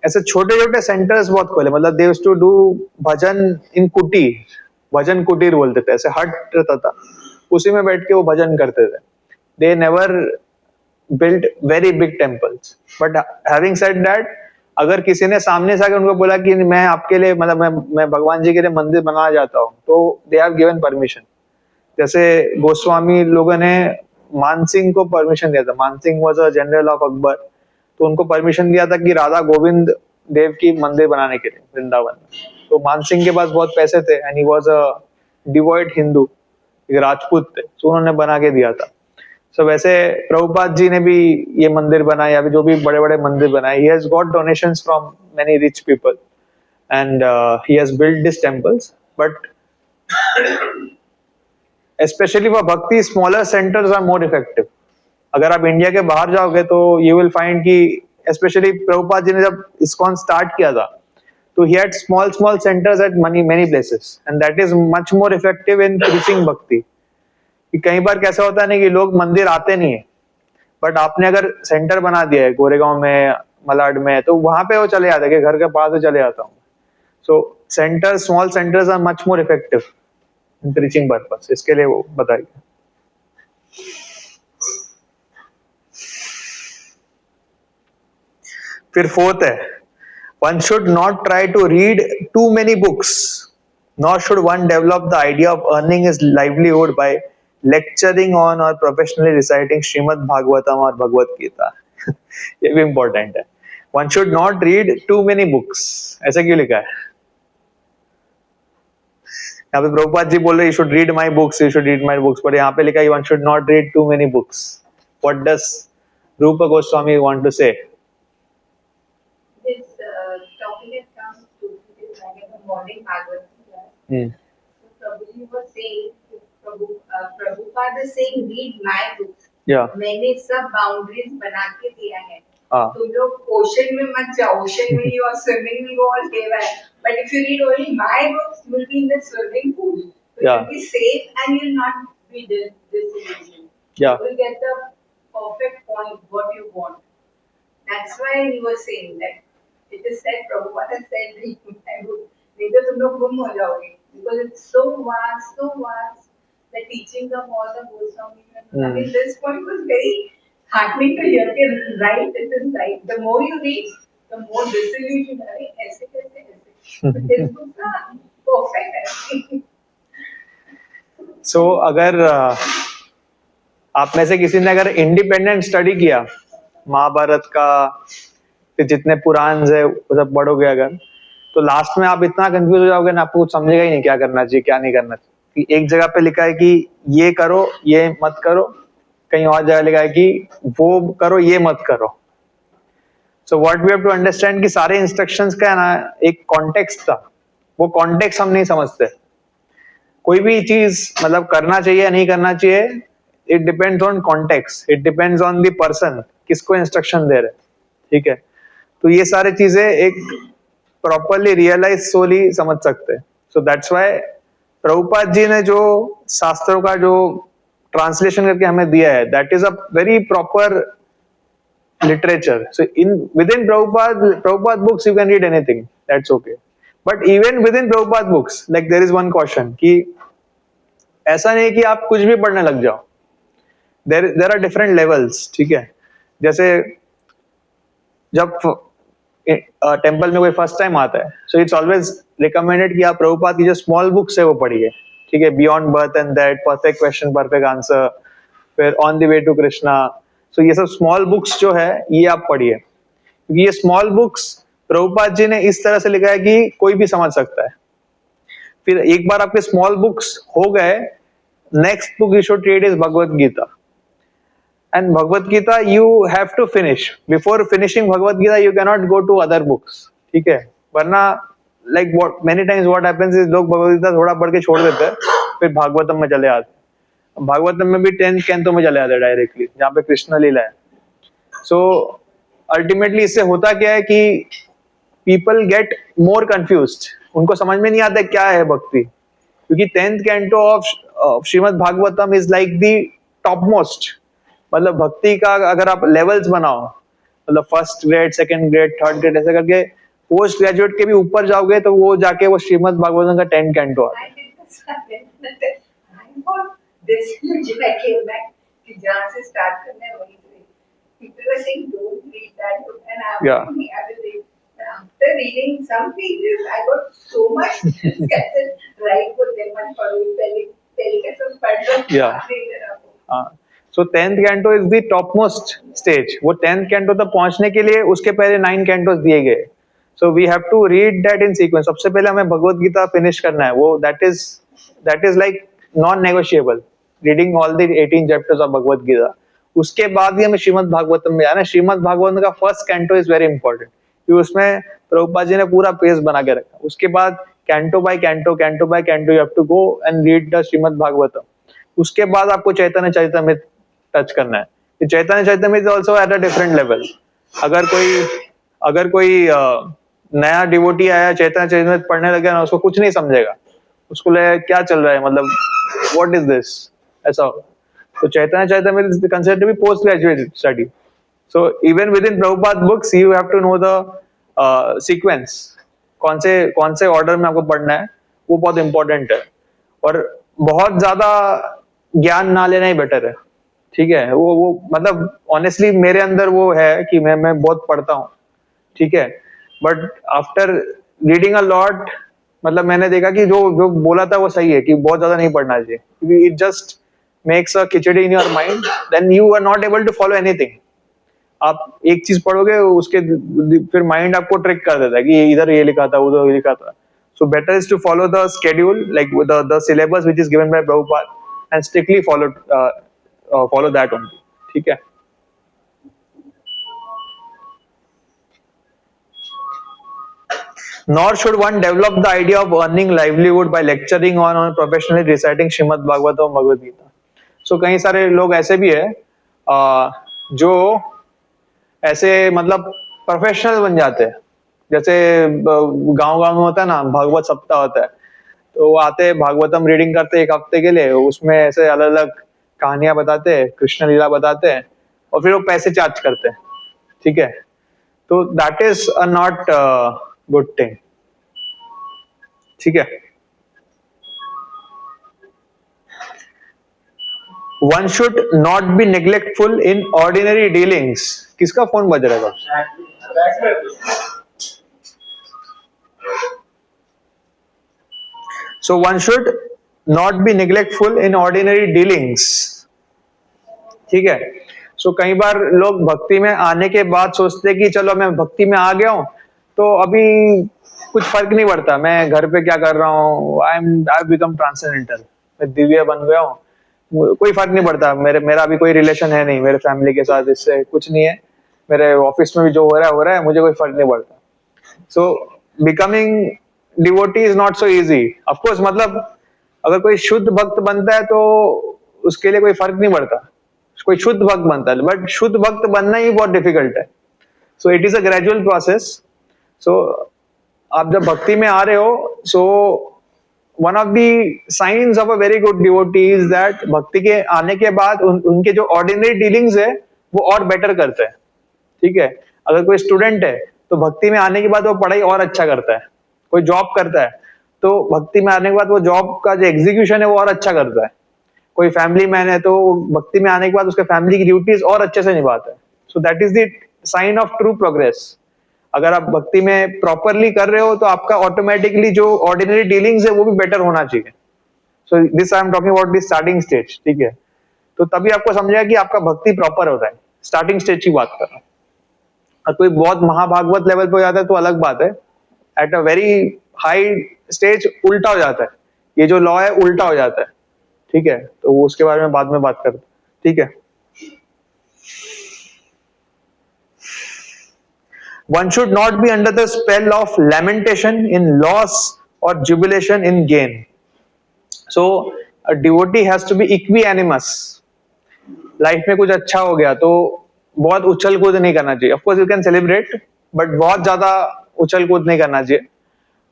Speaker 1: ऐसे छोटे छोटे सेंटर्स बहुत खोले। मतलब दे यूज्ड टू डू भजन इन कुटीर, भजन कुटीर बोलते थे, ऐसे हट रहता था, उसी में बैठ के वो भजन करते थे। They never built very big temples, but having said that, अगर किसी ने सामने से आकर उनको बोला कि मैं आपके लिए, मतलब मैं भगवान जी के लिए मंदिर बनाना चाहता हूँ, तो they have given permission। जैसे गोस्वामी लोगों ने मानसिंह को परमिशन दिया था। Mansingh was a general of Akbar, तो उनको परमिशन दिया था कि राधा गोविंद देव की मंदिर बनाने के लिए वृंदावन में। तो मानसिंह के पास बहुत पैसे थे and he was a devote Hindu, एक राजपूत थे, तो उन्होंने बना के दिया था। सो वैसे प्रभुपाद जी ने भी ये मंदिर बनाए, या जो भी बड़े बड़े मंदिर बनाए, he has got donations from many rich people and he has built these temples, but especially for bhakti, smaller centers are more effective। अगर आप इंडिया के बाहर जाओगे तो you will find कि especially प्रभुपाद जी ने जब इस्कॉन स्टार्ट किया था, तो he had small centers at many places and that is much more effective in preaching bhakti। कि कई बार कैसा होता है ना कि लोग मंदिर आते नहीं है, बट आपने अगर सेंटर बना दिया है गोरेगांव में, मलाड में, तो वहां पे वो चले जाते हैं कि घर के पास ही चले जाता हूँ. So centre, small centres are much more effective in teaching purpose. इसके लिए वो बताइए. फिर फोर्थ है, one should not try to read too many books, nor should one develop the idea of earning his livelihood by lecturing on or professionally reciting Srimad Bhagavatam or Bhagavad Gita. ये भी important है. One should not read too many books. ऐसा क्यों लिखा है? यहाँ पे प्रभुपाद जी बोल रहे you should read my books, you should read my books, but यहाँ पे लिखा है one should not read too many books. What does Rupa Goswami want to say?
Speaker 2: This talking it comes to this like in the morning Bhagavad Gita.
Speaker 1: Hmm.
Speaker 2: So Prabhuji was saying, Prabhupada is saying, read my books.
Speaker 1: Yeah.
Speaker 2: मैंने सब boundaries बना के दिया है.
Speaker 1: हाँ.
Speaker 2: तुम लोग ocean में मत जाओ. ओशन में you are swimming में go all day by. But if you read only my books, you will be in the swimming pool. You
Speaker 1: Yeah.
Speaker 2: will be safe and you will not be disillusioned.
Speaker 1: Yeah.
Speaker 2: You will get the perfect point what you want. That's why he was saying that it is said Prabhupada said read my book. नहीं तो तुम लोग गुम हो जाओगे. Because it's so vast. The teachings of all the Goswamis. I mean, this point was very heartening to hear. Okay, right, it is right. The more you read, the more disillusioned. अरे ऐसे कैसे ऐसे? This book ना perfect है.
Speaker 1: So अगर आप में से किसी ने अगर इंडिपेंडेंट स्टडी किया महाभारत का, फिर जितने पुराण है वो सब पढ़ोगे अगर, तो लास्ट में आप इतना कंफ्यूज हो जाओगे ना, आपको कुछ समझेगा ही नहीं क्या करना चाहिए क्या नहीं करना चाहिए. कि एक जगह पे लिखा है कि ये करो ये मत करो, कहीं और जगह लिखा है कि वो करो ये मत करो. So what we have to understand कि सारे इंस्ट्रक्शंस का है ना एक कॉन्टेक्स्ट था. वो कॉन्टेक्स्ट हम नहीं समझते. कोई भी चीज मतलब करना चाहिए या नहीं करना चाहिए, it depends on context, it depends on the person किसको इंस्ट्रक्शन दे रहे. ठीक है, तो ये सारी चीजें एक प्रॉपरली रियलाइज सोली समझ सकते हैं. So that's why Prabhupada ji ने जो शास्त्रों का जो ट्रांसलेशन करके हमें दिया है, that is a very proper literature. So in with in Prabhupada books you can read anything, that's okay. But even within Prabhupada books, like there is one caution कि ऐसा नहीं कि आप कुछ भी पढ़ने लग जाओ. There are different levels. ठीक है, जैसे जब टेम्पल में कोई फर्स्ट टाइम आता है, सो इट्स ऑलवेज रिकमेंडेड कि आप प्रभुपाद की जो स्मॉल बुक्स है वो पढ़िए. ठीक है, beyond birth and that, perfect question perfect answer, फिर on the way to Krishna. So ये सब स्मॉल बुक्स जो है ये आप पढ़िए, क्योंकि ये स्मॉल बुक्स प्रभुपाद जी ने इस तरह से लिखा है कि कोई भी समझ सकता है. फिर एक बार आपके स्मॉल बुक्स हो गए, next book you should read is Bhagavad Gita. And Bhagavad Gita you have to finish. Before finishing Bhagavad Gita you cannot go to other books. ठीक है, वरना like what many times what happens is लोग भगवद गीता थोड़ा पढ़ के छोड़ देते हैं, फिर भागवतम में चले आते हैं. भागवतम में भी 10th कैंटो में चले आते हैं डायरेक्टली, जहाँ पे कृष्ण लीला है. सो अल्टीमेटली इससे होता क्या है कि पीपल गेट मोर कंफ्यूज्ड. उनको समझ में नहीं आता क्या है भक्ति, क्योंकि 10th canto of Shrimad Bhagavatam is like the top most. मतलब भक्ति का अगर आप लेवल्स बनाओ, मतलब first grade, second grade, third grade, ऐसे करके पोस्ट ग्रेजुएट के भी ऊपर जाओगे तो वो जाके वो श्रीमद् भागवतम का 10th कैंटो आता है.
Speaker 2: जहाँ से स्टार्ट करना है वहीं से. People were saying don't read that book and I was
Speaker 1: Yeah.
Speaker 2: thinking I will read. But after reading some pages, I got so much disgusted. Right for them and for me, पहले का सब पढ़ लो.
Speaker 1: Yeah. So 10th canto is the top most stage. वो 10th canto तक पहुंचने के लिए उसके पहले 9 कैंटोस दिए गए. So we have to read that in sequence. सबसे पहले हमें भगवद गीता फिनिश करना है, वो that is like non negotiable, reading all the 18 chapters of Bhagavad Gita. उसके बाद ही हमें श्रीमद् भागवतम में आना. श्रीमद् भागवतम का first canto is very important, क्योंकि उसमें प्रभुपाद जी ने पूरा पेज बना के रखा. उसके बाद canto by canto you have to go and read the Shrimad Bhagavatam. उसके बाद आपको चैतन्य चरितमृत टच करना है. Chaitanya Charitamrita is also at a different level. अगर कोई नया डिवोटी आया चैतन्य चरितमृत पढ़ने लगे ना, उसको कुछ नहीं समझेगा. उसको लगे क्या चल रहा है, मतलब व्हाट इज दिस, ऐसा. So Chaitanya Charitamrita is considered to be postgraduate study. So even within Prabhupada books, you have to know the sequence. कौन से ऑर्डर में आपको पढ़ना है, वो बहुत इंपॉर्टेंट है. और बहुत ज्यादा ज्ञान ना लेना ही बेटर है. ठीक है, वो मतलब ऑनेस्टली मेरे अंदर वो है कि मैं बहुत पढ़ता हूँ. ठीक है, but after reading a lot, मतलब मैंने देखा कि जो बोला था वो सही है कि बहुत ज्यादा नहीं पढ़ना चाहिए, क्योंकि it just makes a khichdi in your mind, then you are not able to follow anything. आप एक चीज पढ़ोगे, उसके फिर माइंड आपको ट्रिक कर देता है कि इधर ये लिखा था, उधर ये लिखा था. So better is to follow the schedule, like the syllabus which is given by Prabhupada, and strictly follow that only. ठीक है. Nor should one develop the idea of earning livelihood by lecturing on or professionally reciting Srimad Bhagavatam और Bhagavad Gita. So कई सारे लोग ऐसे भी है जो ऐसे मतलब प्रोफेशनल बन जाते हैं. जैसे गांव में होता है ना, भागवत सप्ताह होता है, तो वो आते हैं, भागवतम रीडिंग करते हैं एक हफ्ते के लिए, उसमें ऐसे अलग अलग कहानियां बताते हैं, कृष्ण लीला बताते हैं, और फिर वो पैसे चार्ज करते हैं. ठीक है, तो that is a not good thing. ठीक है. One should not be neglectful in ordinary dealings. किसका फोन बज रहा है? So one should not be neglectful in ordinary dealings. ठीक है. सो कई बार लोग भक्ति में आने के बाद सोचते हैं कि चलो मैं भक्ति में आ गया हूं, तो अभी कुछ फर्क नहीं पड़ता मैं घर पे क्या कर रहा हूँ, आई बिकम ट्रांसेंडेंटल, मैं दिव्य बन गया हूँ, कोई फर्क नहीं पड़ता, मेरा अभी कोई रिलेशन है नहीं मेरे फैमिली के साथ, इससे कुछ नहीं है, मेरे ऑफिस में भी जो हो रहा है, मुझे कोई फर्क नहीं पड़ता. So becoming devotee is not so easy. Of course, मतलब अगर कोई शुद्ध भक्त बनता है तो उसके लिए कोई फर्क नहीं पड़ता, कोई शुद्ध भक्त बनता है, बट शुद्ध भक्त बनना ही बहुत डिफिकल्ट है. So it is a gradual process. So आप जब भक्ति में आ रहे हो, so one of the science of a very good devotee is that भक्ति के आने के बाद उनके जो ऑर्डिनरी डीलिंग्स है वो और बेटर करते हैं. ठीक है. अगर कोई स्टूडेंट है तो भक्ति में आने के बाद वो पढ़ाई और अच्छा करता है. कोई जॉब करता है तो भक्ति में आने के बाद वो जॉब का जो एग्जीक्यूशन है वो और अच्छा करता है. कोई फैमिली मैन है तो भक्ति में आने के बाद उसके फैमिली की ड्यूटीज और अच्छे से निभाता है. So that is the sign of true progress. अगर आप भक्ति में प्रॉपरली कर रहे हो तो आपका ऑटोमेटिकली जो ऑर्डिनरी डीलिंग्स है वो भी बेटर होना चाहिए. So this I am talking about the starting stage. ठीक है. तो तभी आपको समझेगा कि आपका भक्ति प्रॉपर हो रहा है. स्टार्टिंग स्टेज की बात कर रहा हूं. और कोई बहुत महाभागवत लेवल पे हो जाता है तो अलग बात है. At a very high stage उल्टा हो जाता है, ये जो लॉ है उल्टा हो जाता है. ठीक है, तो वो उसके बारे में बाद में बात करते हैं. ठीक है. One should not be under the spell of lamentation in loss or jubilation in gain. So a devotee has to be equanimous. Life में कुछ अच्छा हो गया तो बहुत उछल कूद नहीं करना चाहिए. Of course you can celebrate, but बहुत ज्यादा उछल कूद नहीं करना चाहिए.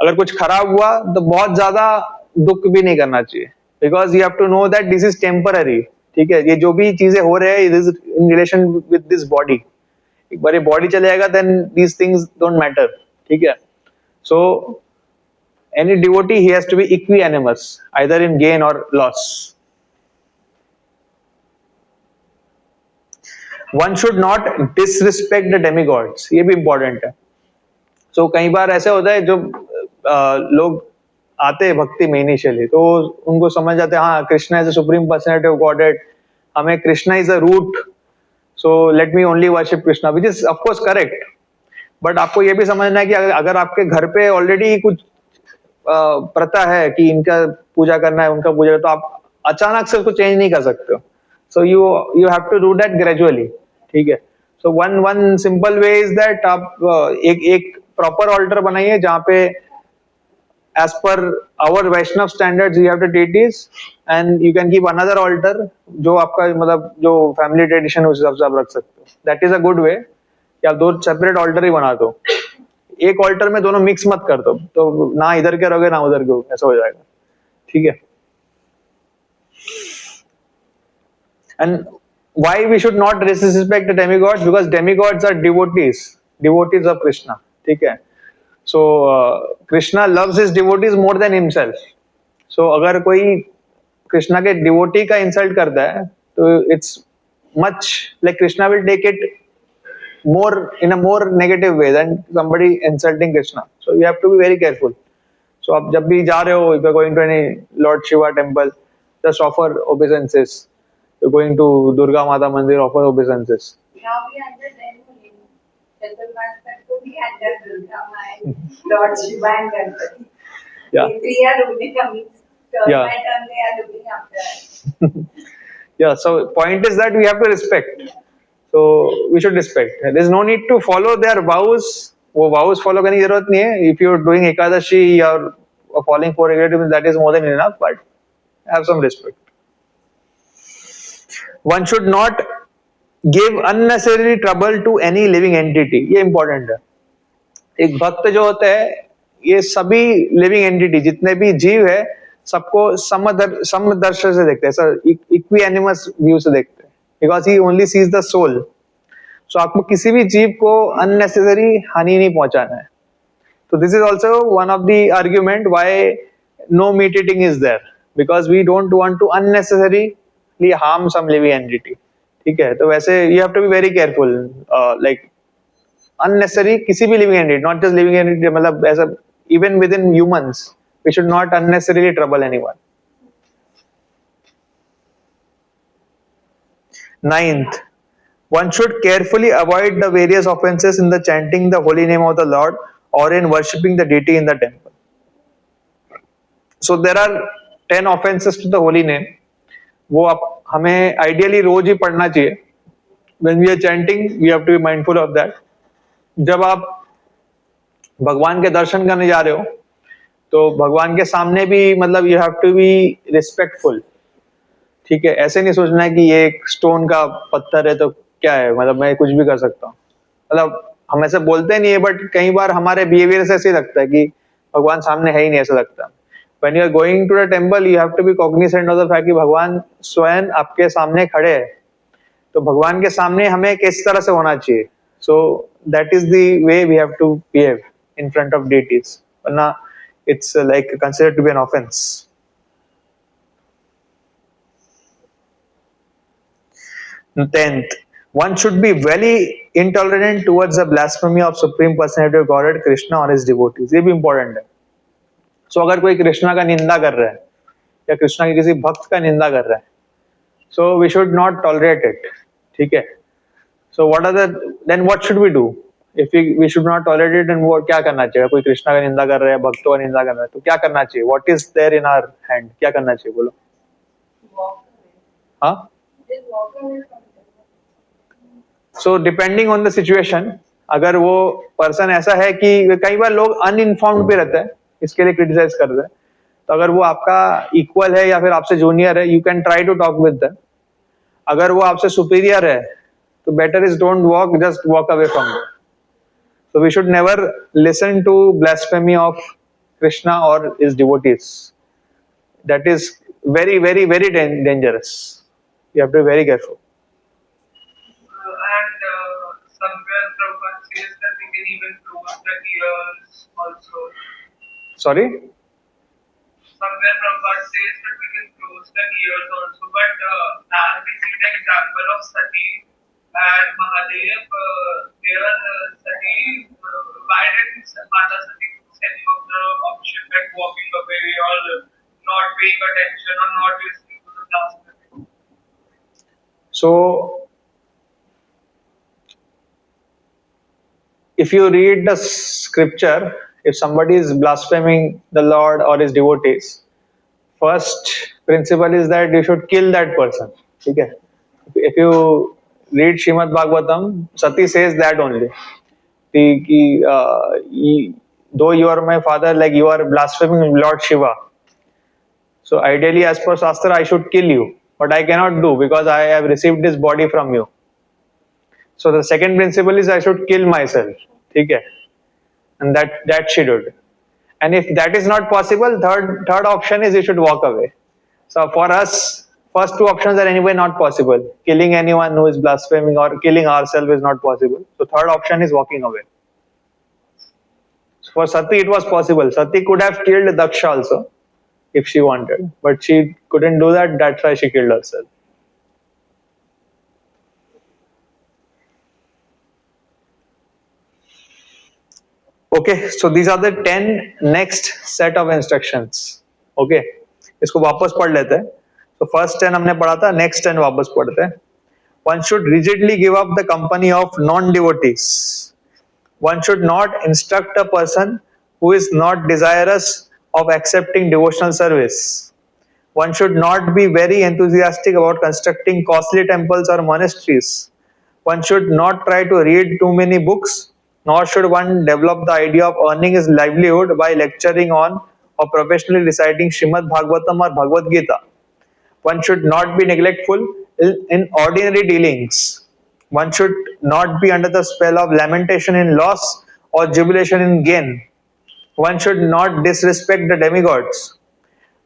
Speaker 1: अगर कुछ खराब हुआ तो बहुत ज्यादा दुख भी नहीं करना चाहिए, because you have to know that this is temporary. ठीक है, ये जो भी चीजें हो रहे हैं, it is in relation with this body. एक बार ये बॉडी चले जाएगा, then these things don't matter. ठीक है. So any devotee, he has to be equanimous either in gain or loss. One should not disrespect the demigods. ये भी important है. So कई बार ऐसे होता है जो लोग आते हैं भक्ति में इनिशियली, तो उनको समझ जाते हैं हाँ Krishna is a supreme personality of godhead, हमें Krishna is a root, so let me only worship Krishna, which is of course correct. But आपको ये भी समझना है कि अगर आपके घर पे ऑलरेडी कुछ प्रथा है कि इनका पूजा करना है, उनका पूजा, तो आप अचानक से उसको चेंज नहीं कर सकते हो. So you have to do that gradually. ठीक है. So one simple way is that आप एक प्रॉपर ऑल्टर बनाइए जहाँ पे as per our Vaishnav standards you have the deities, and you can keep another altar जो आपका मतलब जो फैमिली ट्रेडिशन उस हिसाब से आप रख सकते हो. That is a good way कि आप दो सेपरेट ऑल्टर ही बना दो. एक ऑल्टर में दोनों मिक्स मत कर दो, तो ना इधर के रहोगे ना उधर के, ऐसा हो जाएगा. ठीक है. And why we should not disrespect the demigods? Because demigods are devotees of Krishna. ठीक है? So Krishna loves his devotees more than himself. So अगर कोई कृष्णा के डिवोटी का इंसल्ट करता है तो it's much like Krishna will take it more in a more negative way than somebody insulting Krishna. So you have to be very careful. So आप जब भी जा रहे हो, if you're going to any Lord Shiva temple, just offer obeisances. You're going to Durga Mata Mandir, offer obeisances.
Speaker 2: Now we understand only Chandramantan to be under Durga Maya, Lord Shiva and Ganpati.
Speaker 1: Yeah.
Speaker 2: If we are looking coming,
Speaker 1: Yeah.
Speaker 2: they are looking after us.
Speaker 1: Yeah. So point is that we have to respect. So we should respect. There is no need to follow their vows. वो vows follow करने की जरूरत नहीं है. If you're doing Ekadashi or falling for relatives, that is more than enough. But have some respect. One should not give unnecessary trouble to any living entity. ये important है. एक भक्त जो होता है, ये सभी लिविंग एंटिटी जितने भी जीव है सबको समदर्शन से देखते हैं, सर इक्विएनिमस व्यू से देखते हैं, because he only sees the soul. So आपको किसी भी जीव को अननेसेसरी हानि नहीं पहुंचाना है. तो this is also one of the argument why no meat eating is there, because we don't want to unnecessarily harm some living entity. ठीक है? तो वैसे you have to be very careful, like unnecessary किसी भी living entity, not just living entity, मतलब ऐसा even within humans, we should not unnecessarily trouble anyone. Ninth, one should carefully avoid the various offenses in the chanting the holy name of the Lord or in worshipping the deity in the temple. So there are 10 offenses to the holy name. वो आप हमें ideally रोज ही पढ़ना चाहिए. When we are chanting, we have to be mindful of that. जब आप भगवान के दर्शन करने जा रहे हो तो भगवान के सामने भी मतलब you have to be respectful. ठीक है? ऐसे नहीं सोचना है कि ये एक स्टोन का पत्थर है तो क्या है, मतलब मैं कुछ भी कर सकता हूँ. मतलब हम ऐसे बोलते नहीं है, बट कई बार हमारे बिहेवियर से ऐसे लगता है कि भगवान सामने है ही नहीं, ऐसा लगता है. When you are going to the temple you have to be cognizant of the fact कि भगवान स्वयं आपके सामने खड़े हैं. तो भगवान के सामने हमें किस तरह से होना चाहिए. So that is the way we have to behave in front of deities. Now it's like considered to be an offense. Tenth, one should be very intolerant towards the blasphemy of Supreme Personality of Godhead, Krishna or his devotees. ये भी important है. So अगर कोई कृष्णा का निंदा कर रहा है या कृष्णा के किसी भक्त का निंदा कर रहा है, so we should not tolerate it. ठीक है? So what should we do? If we should not tolerate it, then क्या करना चाहिए? कोई कृष्णा का निंदा कर रहा है, भक्तों का निंदा कर रहा है, तो क्या करना चाहिए? What is there in our hand? क्या करना चाहिए? बोलो.
Speaker 2: Walk away.
Speaker 1: हाँ?
Speaker 2: Just walk away from them.
Speaker 1: So depending on the situation, अगर वो पर्सन ऐसा है कि कई बार लोग अनइन्फॉर्म्ड भी रहते हैं, इसके लिए क्रिटिसाइज करते हैं, तो अगर वो आपका इक्वल है या फिर आपसे जूनियर है, you can try to talk with them. अगर वो आपसे सुपीरियर है तो better is don't walk, just walk away from them. So we should never listen to blasphemy of Krishna or his devotees. That is very, very, very dangerous. You have to be very careful.
Speaker 3: And somewhere Prabhupada says that we can even close the ears also.
Speaker 1: Sorry?
Speaker 3: Somewhere Prabhupada says that we can close the ears also. But as we see the example of Sati and Mahadev, there Sati, why didn't Mata Sati do any of the option like walking away or not paying attention or not listening to the blasphemy?
Speaker 1: So, if you read the scripture, if somebody is blaspheming the Lord or his devotees, first principle is that you should kill that person. Okay? If you read Srimad Bhagavatam, Sati says that only. Though you are my father, like you are blaspheming Lord Shiva. So ideally, as per Shastra, I should kill you. But I cannot do because I have received this body from you. So the second principle is I should kill myself. Okay? And that she did. And if that is not possible, third option is you should walk away. So for us, first two options are anyway not possible. Killing anyone who is blaspheming or killing ourselves is not possible. So third option is walking away. For Sati, it was possible. Sati could have killed Daksha also if she wanted, but she couldn't do that. That's why she killed herself. Okay, so these are the 10 next set of instructions. Okay, इसको वापस पढ़ लेते हैं. So first 10 हमने पढ़ा था, next 10 वापस पढ़ते हैं. One should rigidly give up the company of non-devotees. One should not instruct a person who is not desirous of accepting devotional service. One should not be very enthusiastic about constructing costly temples or monasteries. One should not try to read too many books, nor should one develop the idea of earning his livelihood by lecturing on or professionally reciting Srimad Bhagavatam or Bhagavad Gita. One should not be neglectful in ordinary dealings. One should not be under the spell of lamentation in loss or jubilation in gain. One should not disrespect the demigods.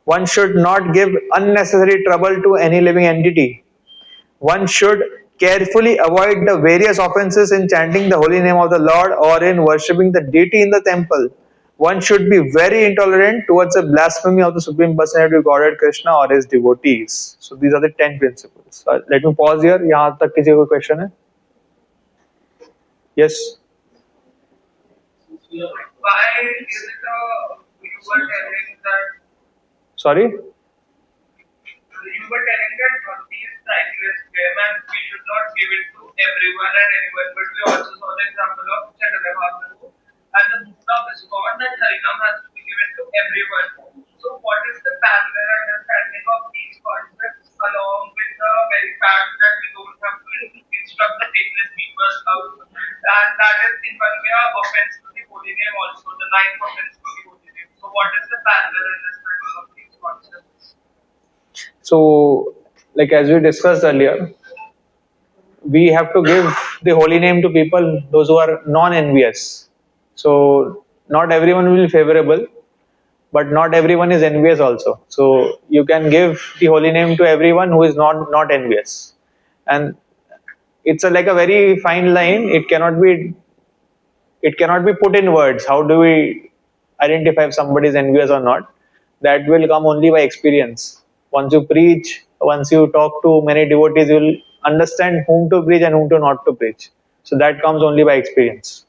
Speaker 1: One should not give unnecessary trouble to any living entity. One should carefully avoid the various offenses in chanting the holy name of the Lord or in worshipping the deity in the temple. One should be very intolerant towards the blasphemy of the Supreme Personality of Godhead Krishna or his devotees. So these are the 10 principles. Let me pause here. यहाँ तक किसी को question है? Yes.
Speaker 3: Why is it you were telling that?
Speaker 1: Sorry.
Speaker 3: You were telling that bhakti is priceless game and we should not give it to everyone and anyone, but we also saw the example of Chaitanya Mahaprabhu and the movement of ISKCON that Harinam has to be given to everyone. So what is the parallel understanding of these concepts along with the very fact that we don't have to instruct the faithless people out, and that is in one way an offense to the holy name also, the ninth offense to the holy name. So what is the parallel understanding of these concepts?
Speaker 1: So, like as we discussed earlier, we have to give the holy name to people, those who are non-envious. So, not everyone will be favorable, but not everyone is envious also. So, you can give the holy name to everyone who is not envious. And it's like a very fine line. It cannot be put in words. How do we identify if somebody is envious or not? That will come only by experience. Once you preach, once you talk to many devotees, you will understand whom to preach and whom to not to preach. So that comes only by experience.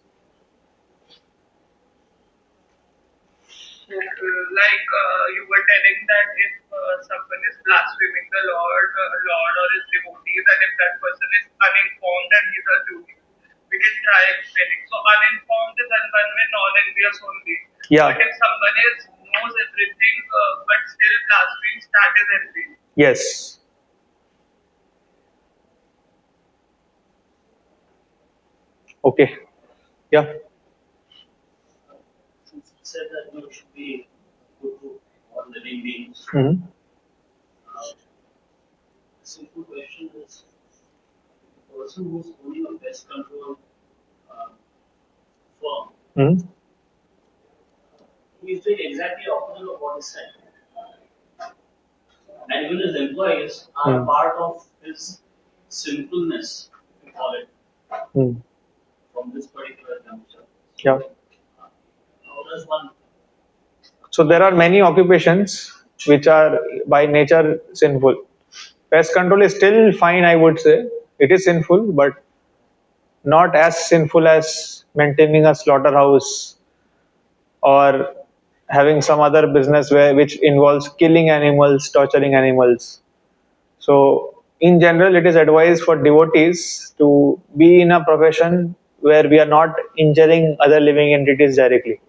Speaker 3: Like you were telling that if someone is blaspheming the Lord or his devotees, and if that person is uninformed and he's a Jew, we can try explaining. So uninformed is one way non-envious only.
Speaker 1: Yeah.
Speaker 3: But if someone knows everything but still blasphemes, that is envy.
Speaker 1: Yes. Okay. Yeah.
Speaker 4: Since you said that you should be good to all living beings,
Speaker 1: Mm-hmm.
Speaker 4: simple question is: the person who's owning a pest control firm,
Speaker 1: Mm-hmm.
Speaker 4: he is doing exactly opposite of what is said. And even his employees are part of his sinfulness, we call it,
Speaker 1: Mm.
Speaker 4: from this particular juncture.
Speaker 1: Yeah.
Speaker 4: How does one?
Speaker 1: So there are many occupations which are by nature sinful. Pest control is still fine, I would say. It is sinful, but not as sinful as maintaining a slaughterhouse or having some other business which involves killing animals, torturing animals. So in general, it is advised for devotees to be in a profession where we are not injuring other living entities directly.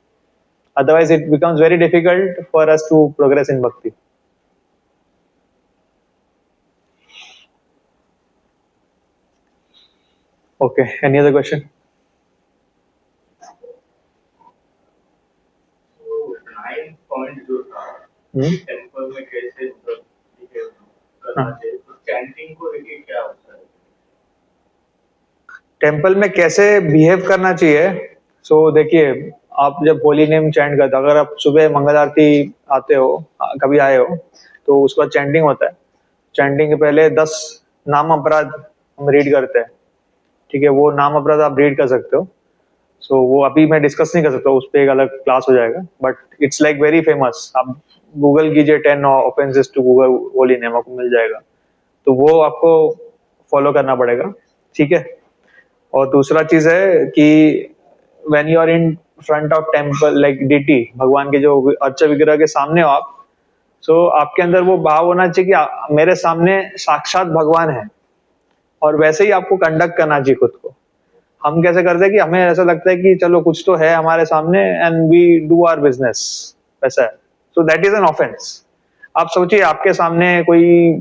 Speaker 1: Otherwise, it becomes very difficult for us to progress in bhakti. Okay, any other question?
Speaker 4: So 9 point जो था
Speaker 1: Hmm?
Speaker 4: Temple में कैसे करना चाहिए, तो chanting को लेके क्या होता है?
Speaker 1: टेम्पल में कैसे बिहेव करना चाहिए? सो देखिए, आप जब होली नेम चैंट करते हो, अगर आप सुबह मंगल आरती आते हो, कभी आए हो, तो उसके बाद चैंटिंग होता है. चैंटिंग के पहले 10 नाम अपराध हम रीड करते हैं, ठीक है, वो नाम अपराध आप रीड कर सकते हो। सो वो अभी मैं डिस्कस नहीं कर सकता, उस पर एक अलग क्लास हो जाएगा, but it's like very famous. आप गूगल कीजिए 10 offences to Google holy name, आपको मिल जाएगा, तो वो आपको फॉलो करना पड़ेगा, ठीक है। और दूसरा चीज है कि when you are in front of temple like deity, भगवान के जो अर्चा विग्रह के सामने हो आप, सो आपके अंदर वो भाव होना चाहिए कि मेरे सामने साक्षात भगवान है, और वैसे ही आपको कंडक्ट करना चाहिए खुद को। हम कैसे करते हैं कि हमें ऐसा लगता है कि चलो कुछ तो है हमारे सामने and we do our business, वैसा है। So that is an offence. आप सोचिए आपके सामने कोई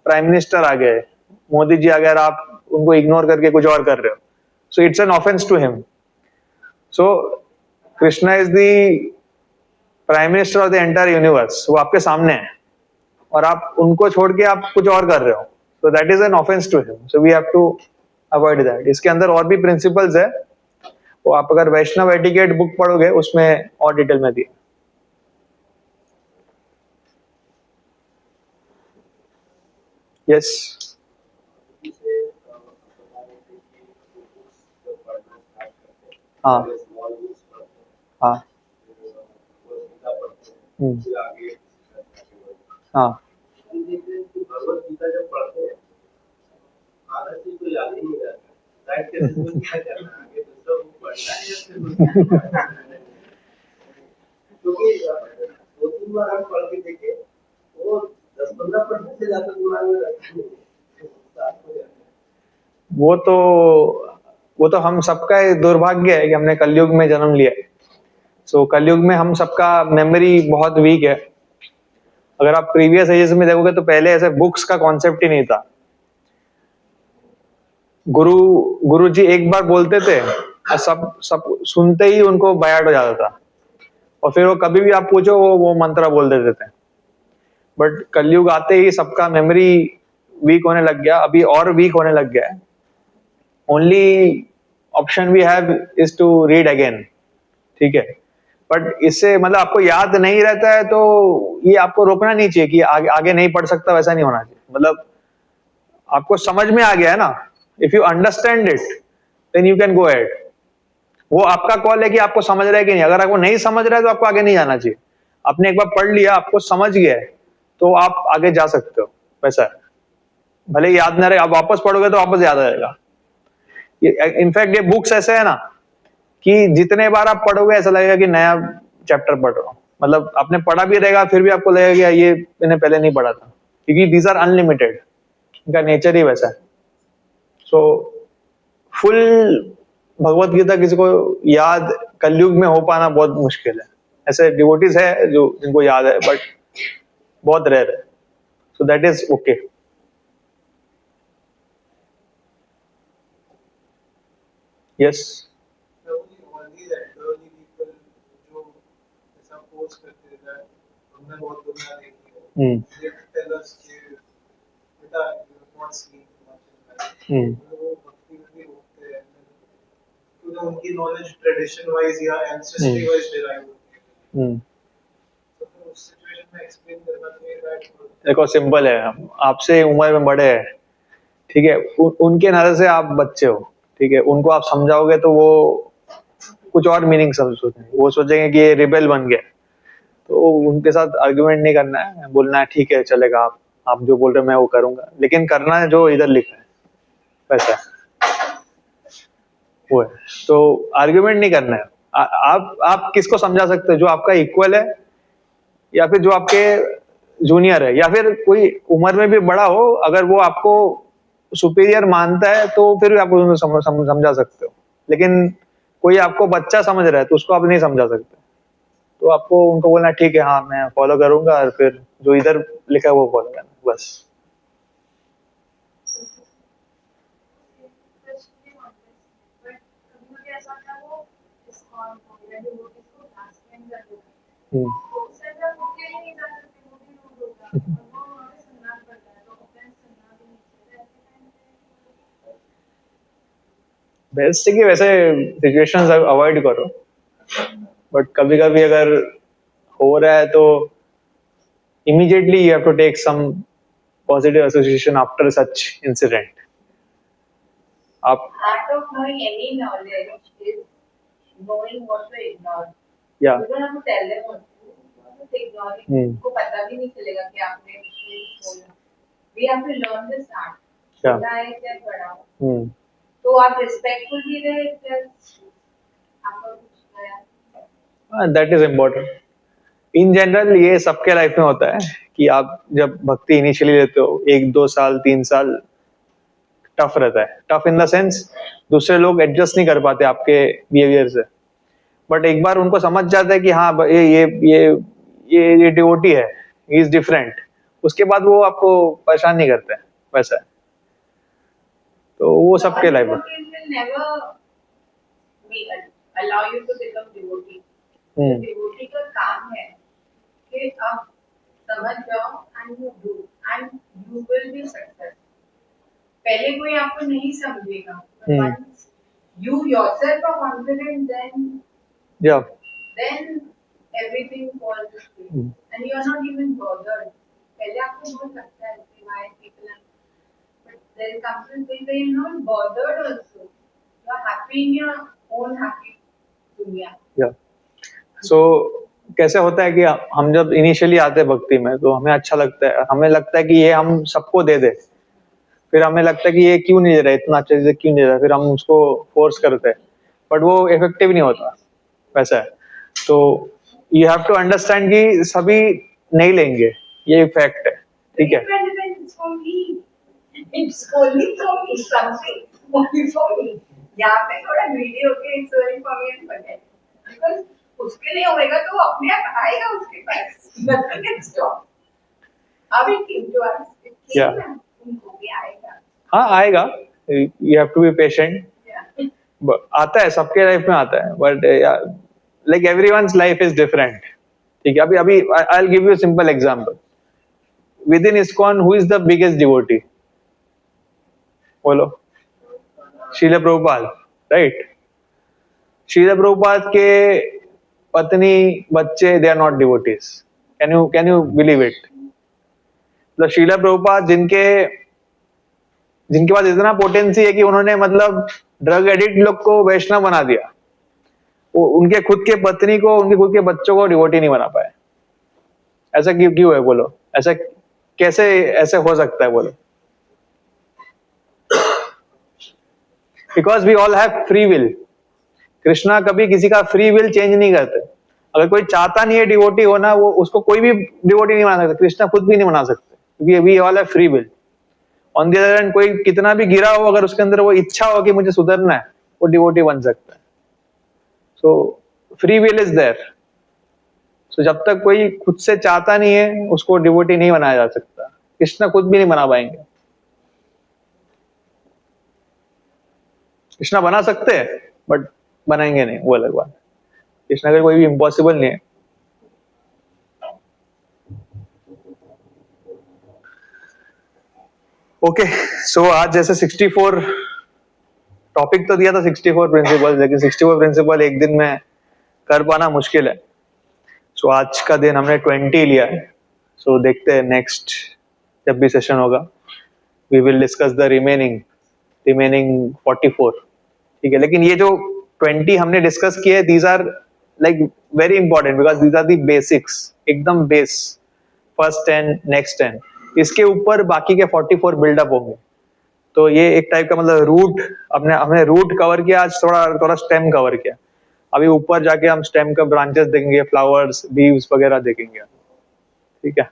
Speaker 1: प्राइम मिनिस्टर आ गए, मोदी जी आ गए, और आप उनको इग्नोर करके कुछ और कर रहे हो, so it's an offence to him. So Krishna is the prime minister of the entire universe, वो आपके सामने है और आप उनको छोड़ के आप कुछ और कर रहे हो, so that is an offence to him. So we have to avoid that. इसके अंदर और भी प्रिंसिपल्स है, वो आप अगर वैष्णव एटिकेट बुक पढ़ोगे उसमें और डिटेल में दिए। यस, हाँ हाँ हाँ
Speaker 5: भगवत गीता जब पढ़ते हैं आधा चीज तो याद ही नहीं रहता, राइट? क्या करना है आगे दूसरा बुक पढ़ना है या फिर क्योंकि 2-3 बार हम पढ़ के देखे वो 10-15% से ज्यादा दिमाग में रहता है।
Speaker 1: वो तो हम सबका दुर्भाग्य है कि हमने कलयुग में जन्म लिया है। सो कलयुग में हम सबका मेमोरी बहुत वीक है। अगर आप प्रीवियस एजेस में देखोगे तो पहले ऐसे बुक्स का कॉन्सेप्ट ही नहीं था। गुरु जी एक बार बोलते थे, सब सुनते ही उनको बयाट हो जाता था, और फिर वो कभी भी आप पूछो वो मंत्र बोल देते थे। बट कलयुग आते ही सबका मेमोरी वीक होने लग गया, अभी और वीक होने लग गया है। Only option we have is to read again, ठीक है। बट इससे मतलब आपको याद नहीं रहता है तो ये आपको रोकना नहीं चाहिए कि आगे नहीं पढ़ सकता, वैसा नहीं होना चाहिए। मतलब आपको समझ में आ गया है ना, if you understand it then you can go ahead. वो आपका कॉल है कि आपको समझ रहा है कि नहीं। अगर आपको नहीं समझ रहा है तो आपको आगे नहीं जाना चाहिए। आपने एक बार पढ़ लिया, आपको समझ गया है, तो आप आगे जा सकते हो, वैसा है। भले याद ना रहे, आप वापस पढ़ोगे तो वापस याद आ जाएगा। इनफैक्ट ये बुक्स ऐसे है ना कि जितने बार आप पढ़ोगे ऐसा लगेगा कि नया चैप्टर पढ़ रहा हूं। मतलब आपने पढ़ा भी रहेगा फिर भी आपको लगेगा कि ये मैंने पहले नहीं पढ़ा था, क्योंकि दीज आर अनलिमिटेड, इनका नेचर ही वैसा है। सो फुल भगवत गीता किसी को याद कलयुग में हो पाना बहुत मुश्किल है। ऐसे डिवोटीज है जो जिनको याद है, बट बहुत रेयर है। So that is okay. Yes,
Speaker 5: उनकी नॉलेज ट्रेडिशन वाइज या एंसेस्ट्री वाइज डिराइव होती है, तो फिर उस सिचुएशन में एक्सप्लेन करना चाहिए दैट।
Speaker 1: देखो सिंपल है, आपसे उम्र में बड़े हैं, ठीक है, उनके नजर से आप बच्चे हो, ठीक है। उनको आप समझाओगे तो वो कुछ और मीनिंग सोचेंगे, वो सोचेंगे कि ये रिबेल बन गए। तो उनके साथ आर्गुमेंट नहीं करना है, बोलना है ठीक है चलेगा, आप जो बोल रहे हैं मैं वो करूंगा, लेकिन करना है जो इधर लिखा है, वैसा वो है। तो आर्गुमेंट नहीं करना है। आप किसको समझा सकते हो? जो आपका इक्वल है, या फिर जो आपके जूनियर है, या फिर कोई उम्र में भी बड़ा हो, अगर वो आपको सुपीरियर मानता है तो फिर आप उनको समझा सकते हो। लेकिन कोई आपको बच्चा समझ रहा है तो उसको आप नहीं समझा सकते। तो आपको उनको बोलना ठीक है, हाँ मैं फॉलो करूंगा, और फिर जो इधर लिखा है वो फॉलो करना, बस। बेस्ट है कि वैसे सिचुएशंस अवॉइड करो, बट कभी कभी अगर हो रहा है तो immediately you have to take some positive association after such incident? आप
Speaker 2: Part of knowing any knowledge is knowing what to ignore.
Speaker 1: या
Speaker 2: You don't have to tell them what to do. Just ignore it. उनको पता भी नहीं चलेगा कि आपने कुछ बोला. We have to learn this art.
Speaker 1: क्या
Speaker 2: छोटा है क्या बड़ा हो. तो आप respectful भी रहे just आपको कुछ नया.
Speaker 1: That is important. In general ये सबके लाइफ में होता है कि आप जब भक्ति इनिशियली लेते हो 1-2 साल 3 साल टफ रहता है. टफ इन द सेंस दूसरे लोग एडजस्ट नहीं कर पाते आपके बिहेवियर से. बट एक बार उनको समझ जाता है कि हाँ ये डिवोटी है, ही इज डिफरेंट, उसके बाद वो आपको परेशान नहीं करते. वैसा है. तो वो सबके लाइफ में.
Speaker 2: Will never allow you to become devotee. Devotee का काम है कि आप समझ जाओ and you do and you will be successful. पहले कोई आपको नहीं समझेगा. Once you yourself are confident,
Speaker 1: या
Speaker 2: then everything falls into place. And you are not even bothered. पहले आपको बहुत लगता है कि why people are, but there comes a thing where you're not bothered also. You are happy in your own happy दुनिया.
Speaker 1: या सो कैसे होता है कि हम जब इनिशियली आते हैं भक्ति में तो हमें अच्छा लगता है, हमें लगता है कि ये हम सबको दे दे. फिर हमें लगता है कि ये क्यों नहीं दे रहा, इतना अच्छा चीज क्यों नहीं दे रहा, फिर हम उसको फोर्स करते हैं. बट वो इफेक्टिव नहीं होता. वैसा है. तो यू हैव टू अंडरस्टैंड कि सभी नहीं लेंगे, ये फैक्ट है. ठीक है.
Speaker 2: It's for me. It's only for me. Something only for me. यहाँ पे थोड़ा greedy होके it's only for me and forget. Because उसके लिए होएगा तो वो अपने आप आएगा उसके पास. Nothing can stop. अब it came to us. It came
Speaker 1: Yeah.
Speaker 2: ना, उनको भी आएगा.
Speaker 1: हाँ आएगा. You have to be patient.
Speaker 2: Yeah.
Speaker 1: आता है, सबके लाइफ में आता है. But like everyone's life is different. ठीक है. अभी I will give you simple example. Within ISKCON who is the biggest devotee? बोलो. शीला प्रभुपाद, राइट. शीला प्रभुपाद के पत्नी बच्चे they are not devotees. Can you believe it? मतलब शीला प्रभुपाद जिनके पास इतना पोटेंसी है कि उन्होंने मतलब ड्रग एडिक्ट लोग को वैष्णव बना दिया. वो उनके खुद के पत्नी को, उनके खुद के बच्चों को डिवोटी नहीं बना पाए. ऐसा क्यों है? बोलो. ऐसा कैसे ऐसे हो सकता है? बोलो. Because we all have free will. Krishna कभी किसी का फ्री विल चेंज नहीं करते. अगर कोई चाहता नहीं है डिवोटी होना, वो उसको कोई भी डिवोटी नहीं बना सकता. कृष्णा खुद भी नहीं बना सकते क्योंकि we all have free will. On the other hand कोई कितना भी गिरा हो, अगर उसके अंदर वो इच्छा हो कि मुझे सुधरना है, वो डिवोटी बन सकता है. So free will is there. So जब तक कोई खुद से चाहता नहीं है, उसको डिवोटी नहीं बनाया जा सकता. कृष्णा खुद भी नहीं बना पाएंगे. कृष्णा बना सकते हैं बट बनाएंगे नहीं, वो अलग बात. कृष्णा का कोई भी इम्पॉसिबल नहीं है. ओके. सो आज जैसे 64 टॉपिक तो दिया था, 64 प्रिंसिपल, लेकिन 64 प्रिंसिपल एक दिन में कर पाना मुश्किल है. सो आज का दिन हमने 20 लिया है. सो देखते हैं नेक्स्ट जब भी सेशन होगा, we will discuss the remaining 44. ठीक है. लेकिन ये जो 20 हमने डिस्कस किए हैं, these are like very important because these are the basics. एकदम बेस, फर्स्ट 10, नेक्स्ट 10. इसके ऊपर बाकी के 44 बिल्डअप होंगे. तो ये एक टाइप का मतलब रूट, हमने रूट कवर किया, आज थोड़ा स्टेम कवर किया. अभी ऊपर जाके हम स्टेम का ब्रांचेस देखेंगे, फ्लावर्स, लीव्स वगैरह देखेंगे. ठीक है.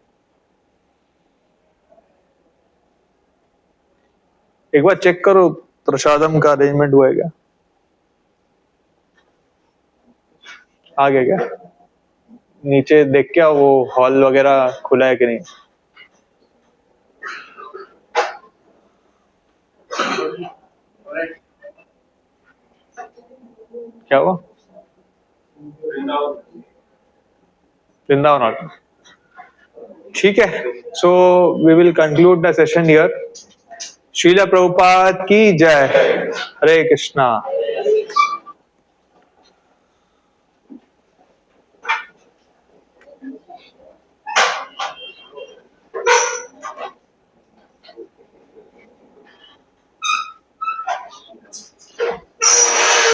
Speaker 1: एक बार चेक करो प्रसादम का अरेंजमेंट हुआ है क्या? आ गया क्या? नीचे देख क्या वो हॉल वगैरह खुला है कि नहीं? क्या हुआ? वृंदावन. ठीक है. So we will conclude the session here. Srila Prabhupada की जय. हरे कृष्णा.